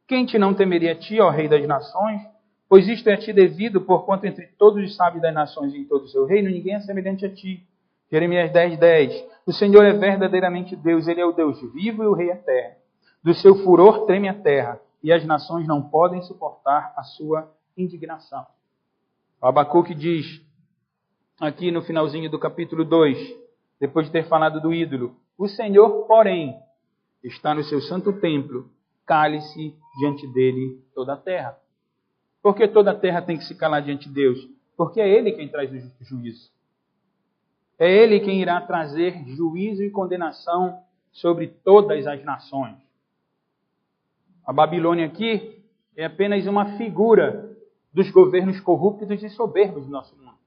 Quem te não temeria a ti, ó Rei das nações? Pois isto é a ti devido, porquanto entre todos os sábios das nações e em todo o seu reino, ninguém é semelhante a ti. Jeremias 10:10. O Senhor é verdadeiramente Deus, Ele é o Deus vivo e o Rei eterno. Do seu furor treme a terra, e as nações não podem suportar a sua indignação. O Abacuque diz, aqui no finalzinho do capítulo 2, depois de ter falado do ídolo, o Senhor, porém, está no seu santo templo, cale-se diante dele toda a terra. Por que toda a terra tem que se calar diante de Deus? Porque é Ele quem traz o juízo. É Ele quem irá trazer juízo e condenação sobre todas as nações. A Babilônia aqui é apenas uma figura dos governos corruptos e soberbos do nosso mundo.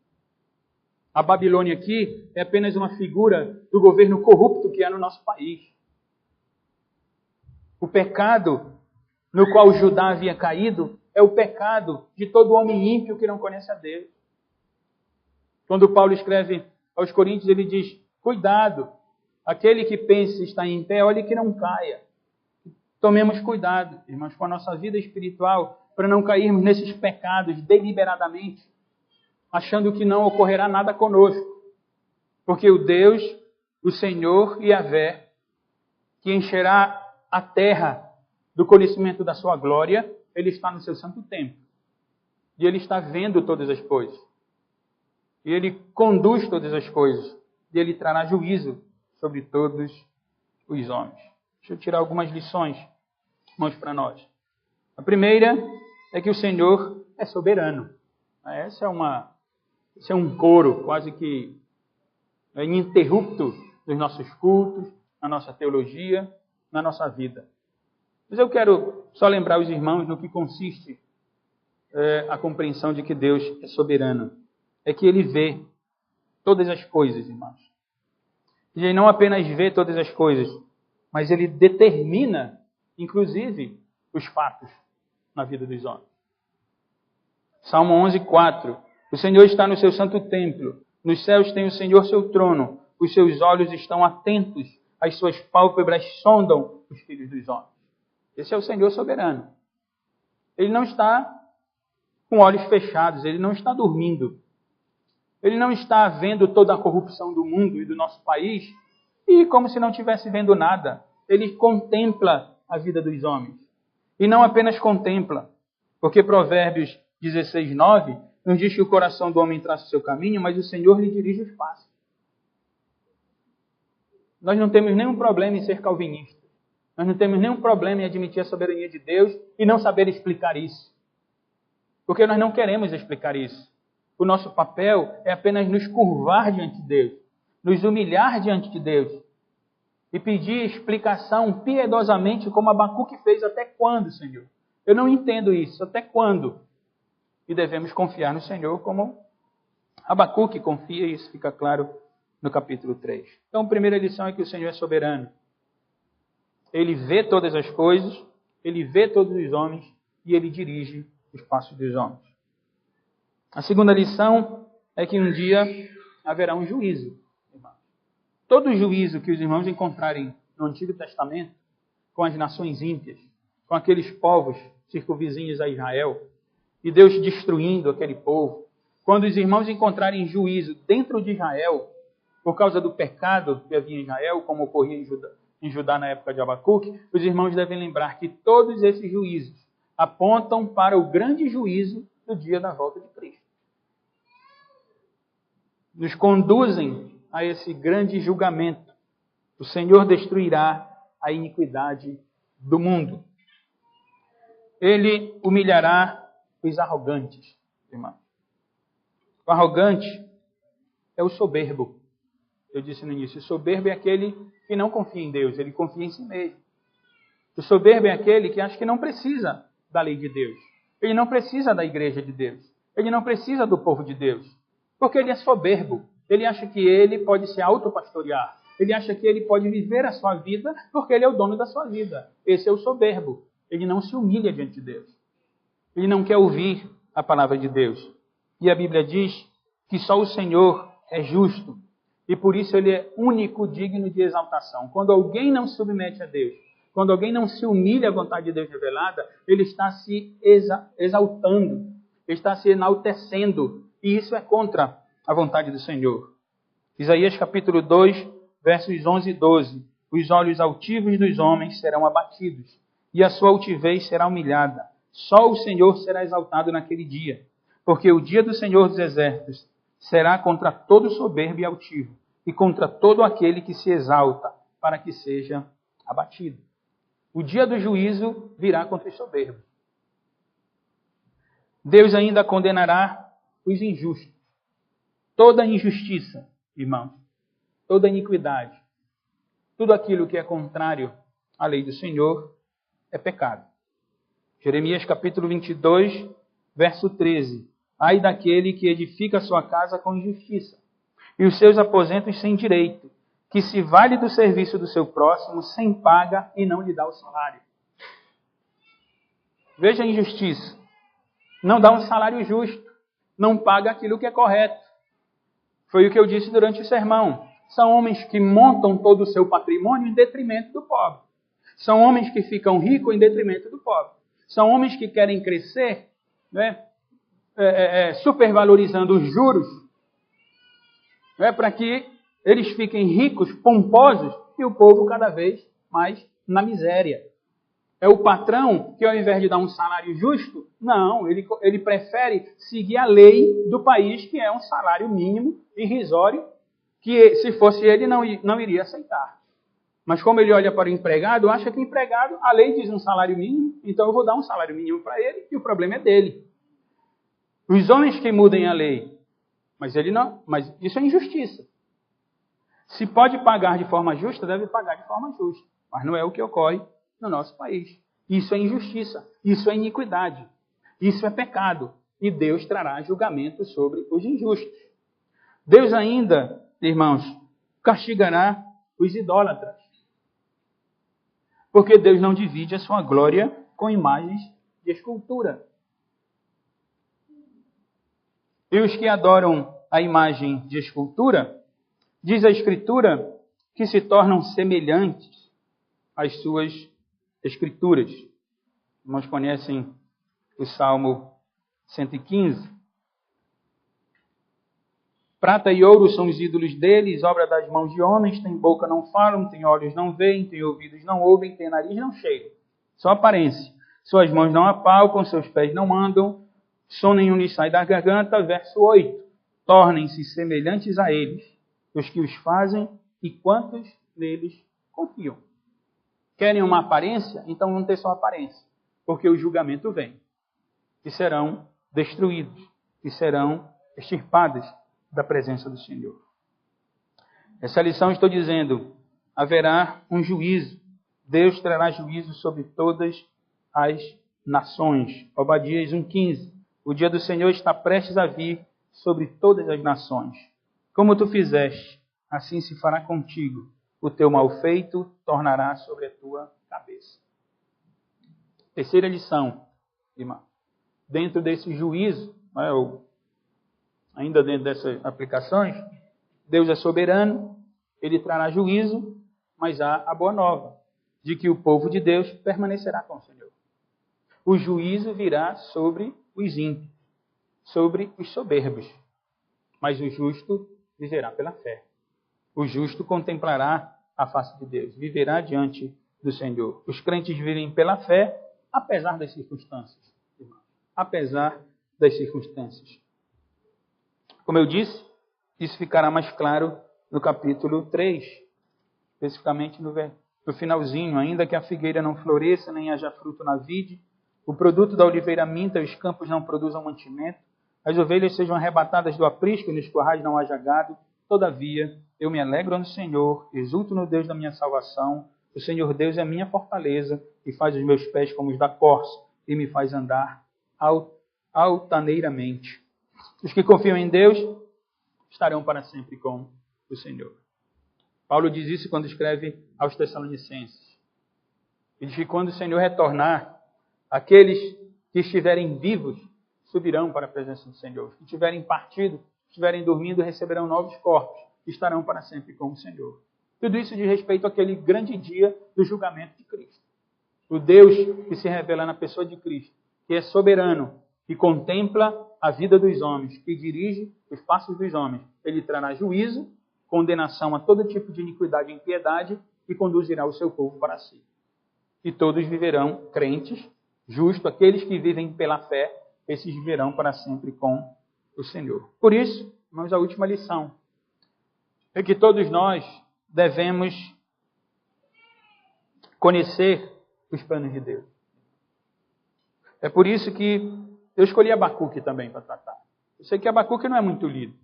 A Babilônia aqui é apenas uma figura do governo corrupto que há no nosso país. O pecado no qual Judá havia caído é o pecado de todo homem ímpio que não conhece a Deus. Quando Paulo escreve aos Coríntios, ele diz: cuidado, aquele que pensa estar em pé, olhe que não caia. Tomemos cuidado, irmãos, com a nossa vida espiritual, para não cairmos nesses pecados deliberadamente, achando que não ocorrerá nada conosco. Porque o Deus, o Senhor Yahvé, que encherá a terra do conhecimento da sua glória, Ele está no seu santo templo. E Ele está vendo todas as coisas. E Ele conduz todas as coisas. E Ele trará juízo sobre todos os homens. Deixa eu tirar algumas lições, irmãos, para nós. A primeira é que o Senhor é soberano. Esse é um coro quase que ininterrupto dos nossos cultos, na nossa teologia, na nossa vida. Mas eu quero só lembrar os irmãos no que consiste a compreensão de que Deus é soberano. É que Ele vê todas as coisas, irmãos. E Ele não apenas vê todas as coisas, mas Ele determina, inclusive, os fatos na vida dos homens. Salmo 11:4. O Senhor está no seu santo templo. Nos céus tem o Senhor seu trono. Os seus olhos estão atentos. As suas pálpebras sondam os filhos dos homens. Esse é o Senhor soberano. Ele não está com olhos fechados. Ele não está dormindo. Ele não está vendo toda a corrupção do mundo e do nosso país e como se não estivesse vendo nada. Ele contempla a vida dos homens. E não apenas contempla. Porque Provérbios 16:9 nos diz que o coração do homem traça o seu caminho, mas o Senhor lhe dirige os passos. Nós não temos nenhum problema em ser calvinista. Nós não temos nenhum problema em admitir a soberania de Deus e não saber explicar isso. Porque nós não queremos explicar isso. O nosso papel é apenas nos curvar diante de Deus, nos humilhar diante de Deus e pedir explicação piedosamente, como Abacuque fez. Até quando, Senhor? Eu não entendo isso. Até quando? E devemos confiar no Senhor como Abacuque confia, e isso fica claro no capítulo 3. Então, a primeira lição é que o Senhor é soberano. Ele vê todas as coisas, Ele vê todos os homens e Ele dirige os passos dos homens. A segunda lição é que um dia haverá um juízo. Todo juízo que os irmãos encontrarem no Antigo Testamento, com as nações ímpias, com aqueles povos circunvizinhos a Israel, e Deus destruindo aquele povo, quando os irmãos encontrarem juízo dentro de Israel, por causa do pecado que havia em Israel, como ocorria em Judá na época de Abacuque, os irmãos devem lembrar que todos esses juízos apontam para o grande juízo do dia da volta de Cristo. Nos conduzem a esse grande julgamento. O Senhor destruirá a iniquidade do mundo. Ele humilhará os arrogantes, irmão. O arrogante é o soberbo. Eu disse no início, o soberbo é aquele que não confia em Deus, ele confia em si mesmo. O soberbo é aquele que acha que não precisa da lei de Deus. Ele não precisa da igreja de Deus. Ele não precisa do povo de Deus. Porque ele é soberbo. Ele acha que ele pode se autopastorear. Ele acha que ele pode viver a sua vida porque ele é o dono da sua vida. Esse é o soberbo. Ele não se humilha diante de Deus. Ele não quer ouvir a palavra de Deus. E a Bíblia diz que só o Senhor é justo. E por isso ele é único, digno de exaltação. Quando alguém não se submete a Deus, quando alguém não se humilha à vontade de Deus revelada, ele está se exaltando, está se enaltecendo. E isso é contra a vontade do Senhor. Isaías capítulo 2, versos 11 e 12. Os olhos altivos dos homens serão abatidos, e a sua altivez será humilhada. Só o Senhor será exaltado naquele dia, porque o dia do Senhor dos exércitos será contra todo soberbo e altivo, e contra todo aquele que se exalta, para que seja abatido. O dia do juízo virá contra os soberbos. Deus ainda condenará os injustos. Toda injustiça, irmãos, toda iniquidade, tudo aquilo que é contrário à lei do Senhor é pecado. Jeremias capítulo 22, verso 13. Ai daquele que edifica a sua casa com injustiça, e os seus aposentos sem direito, que se vale do serviço do seu próximo sem paga e não lhe dá o salário. Veja a injustiça. Não dá um salário justo, não paga aquilo que é correto. Foi o que eu disse durante o sermão. São homens que montam todo o seu patrimônio em detrimento do pobre. São homens que ficam ricos em detrimento do pobre. São homens que querem crescer, né, supervalorizando os juros, para que eles fiquem ricos, pomposos, e o povo cada vez mais na miséria. É o patrão que, ao invés de dar um salário justo, não, ele prefere seguir a lei do país, que é um salário mínimo, irrisório, que se fosse ele não iria aceitar. Mas como ele olha para o empregado, acha que o empregado, a lei diz um salário mínimo, então eu vou dar um salário mínimo para ele, e o problema é dele. Os homens que mudem a lei, mas ele não, mas isso é injustiça. Se pode pagar de forma justa, deve pagar de forma justa. Mas não é o que ocorre no nosso país. Isso é injustiça, isso é iniquidade, isso é pecado. E Deus trará julgamento sobre os injustos. Deus ainda, irmãos, castigará os idólatras. Porque Deus não divide a sua glória com imagens de escultura. E os que adoram a imagem de escultura, diz a Escritura, que se tornam semelhantes às suas Escrituras. Irmãos conhecem o Salmo 115. Prata e ouro são os ídolos deles, obra das mãos de homens, tem boca não falam, tem olhos não veem, tem ouvidos não ouvem, tem nariz não cheiram. Só aparência. Suas mãos não apalpam, seus pés não andam, som nenhum lhes sai da garganta. Verso 8. Tornem-se semelhantes a eles, os que os fazem e quantos neles confiam. Querem uma aparência? Então vão ter só aparência, porque o julgamento vem. E serão destruídos, e serão extirpados da presença do Senhor. Essa lição estou dizendo, haverá um juízo. Deus trará juízo sobre todas as nações. Obadias 1,15. O dia do Senhor está prestes a vir sobre todas as nações. Como tu fizeste, assim se fará contigo. O teu mal feito tornará sobre a tua cabeça. Terceira lição, irmão. Dentro desse juízo, ainda dentro dessas aplicações, Deus é soberano, Ele trará juízo, mas há a boa nova, de que o povo de Deus permanecerá com o Senhor. O juízo virá sobre os ímpios, sobre os soberbos, mas o justo viverá pela fé. O justo contemplará a face de Deus, viverá diante do Senhor. Os crentes vivem pela fé, apesar das circunstâncias. Apesar das circunstâncias. Como eu disse, isso ficará mais claro no capítulo 3, especificamente no finalzinho. Ainda que a figueira não floresça, nem haja fruto na vide, o produto da oliveira minta, os campos não produzam mantimento, as ovelhas sejam arrebatadas do aprisco e nos currais não haja gado, todavia, eu me alegro no Senhor, exulto no Deus da minha salvação. O Senhor Deus é a minha fortaleza e faz os meus pés como os da corça e me faz andar altaneiramente. Os que confiam em Deus estarão para sempre com o Senhor. Paulo diz isso quando escreve aos Tessalonicenses. Ele diz que quando o Senhor retornar, aqueles que estiverem vivos subirão para a presença do Senhor. Os que tiverem partido, estiverem dormindo, receberão novos corpos e estarão para sempre com o Senhor. Tudo isso diz respeito àquele grande dia do julgamento de Cristo. O Deus que se revela na pessoa de Cristo, que é soberano, que contempla a vida dos homens, que dirige os passos dos homens. Ele trará juízo, condenação a todo tipo de iniquidade e impiedade e conduzirá o seu povo para si. E todos viverão crentes, justos, aqueles que vivem pela fé, esses viverão para sempre com o Senhor. Por isso, irmãos, a última lição é que todos nós devemos conhecer os planos de Deus. É por isso que eu escolhi Abacuque também para tratar. Eu sei que Abacuque não é muito lido.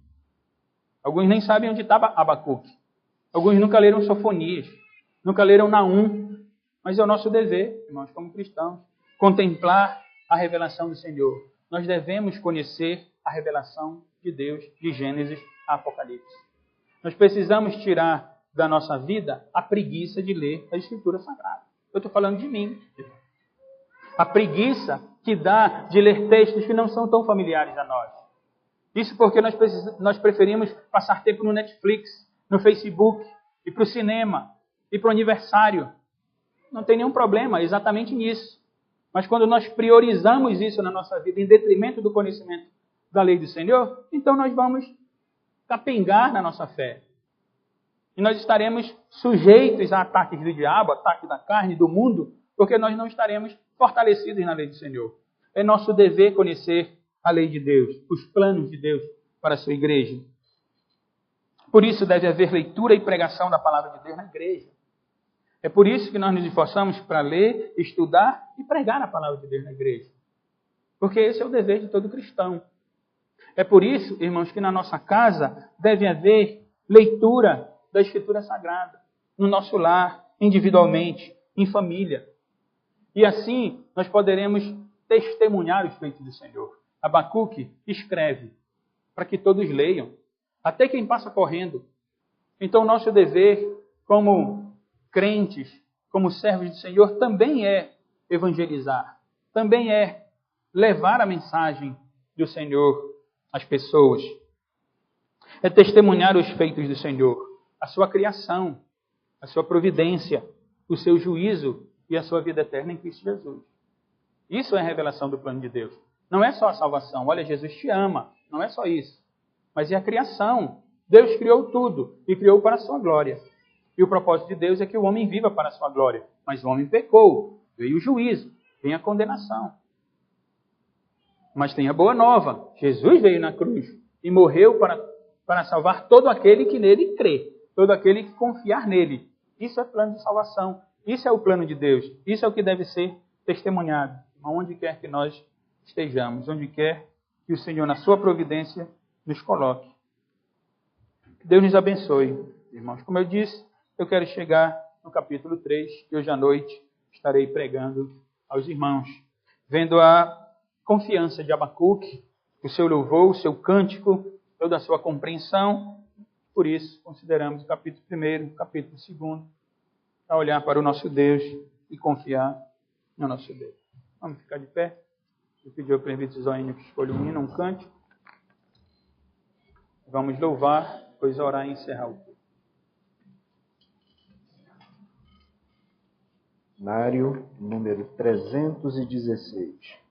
Alguns nem sabem onde está Abacuque. Alguns nunca leram Sofonias, nunca leram Naum, mas é o nosso dever, irmãos, como cristãos, contemplar a revelação do Senhor. Nós devemos conhecer a revelação de Deus, de Gênesis a Apocalipse. Nós precisamos tirar da nossa vida a preguiça de ler a Escritura Sagrada. Eu estou falando de mim. A preguiça que dá de ler textos que não são tão familiares a nós. Isso porque nós preferimos passar tempo no Netflix, no Facebook, e para o cinema, e para o aniversário. Não tem nenhum problema exatamente nisso. Mas quando nós priorizamos isso na nossa vida em detrimento do conhecimento da lei do Senhor, então nós vamos capengar na nossa fé. E nós estaremos sujeitos a ataques do diabo, ataques da carne, do mundo, porque nós não estaremos fortalecidos na lei do Senhor. É nosso dever conhecer a lei de Deus, os planos de Deus para a sua igreja. Por isso deve haver leitura e pregação da palavra de Deus na igreja. É por isso que nós nos esforçamos para ler, estudar e pregar a palavra de Deus na igreja. Porque esse é o dever de todo cristão. É por isso, irmãos, que na nossa casa deve haver leitura da Escritura Sagrada, no nosso lar, individualmente, em família. E assim nós poderemos testemunhar os feitos do Senhor. Abacuque escreve para que todos leiam, até quem passa correndo. Então nosso dever como crentes, como servos do Senhor, também é evangelizar, também é levar a mensagem do Senhor às pessoas. É testemunhar os feitos do Senhor, a sua criação, a sua providência, o seu juízo e a sua vida eterna em Cristo Jesus. Isso é a revelação do plano de Deus. Não é só a salvação. Olha, Jesus te ama. Não é só isso. Mas é a criação. Deus criou tudo e criou para a sua glória. E o propósito de Deus é que o homem viva para a sua glória. Mas o homem pecou. Veio o juízo. Vem a condenação. Mas tem a boa nova. Jesus veio na cruz e morreu para salvar todo aquele que nele crê. Todo aquele que confiar nele. Isso é plano de salvação. Isso é o plano de Deus. Isso é o que deve ser testemunhado. Onde quer que nós estejamos. Onde quer que o Senhor, na sua providência, nos coloque. Que Deus nos abençoe, irmãos. Como eu disse, eu quero chegar no capítulo 3, que hoje à noite estarei pregando aos irmãos. Vendo a confiança de Abacuque, o seu louvor, o seu cântico, toda a sua compreensão. Por isso, consideramos o capítulo 1, o capítulo 2, a olhar para o nosso Deus e confiar no nosso Deus. Vamos ficar de pé. Eu pedi ao presbítero Zoínio que escolha um hino, um cântico. Vamos louvar, depois orar e encerrar o culto. Nário, número 316.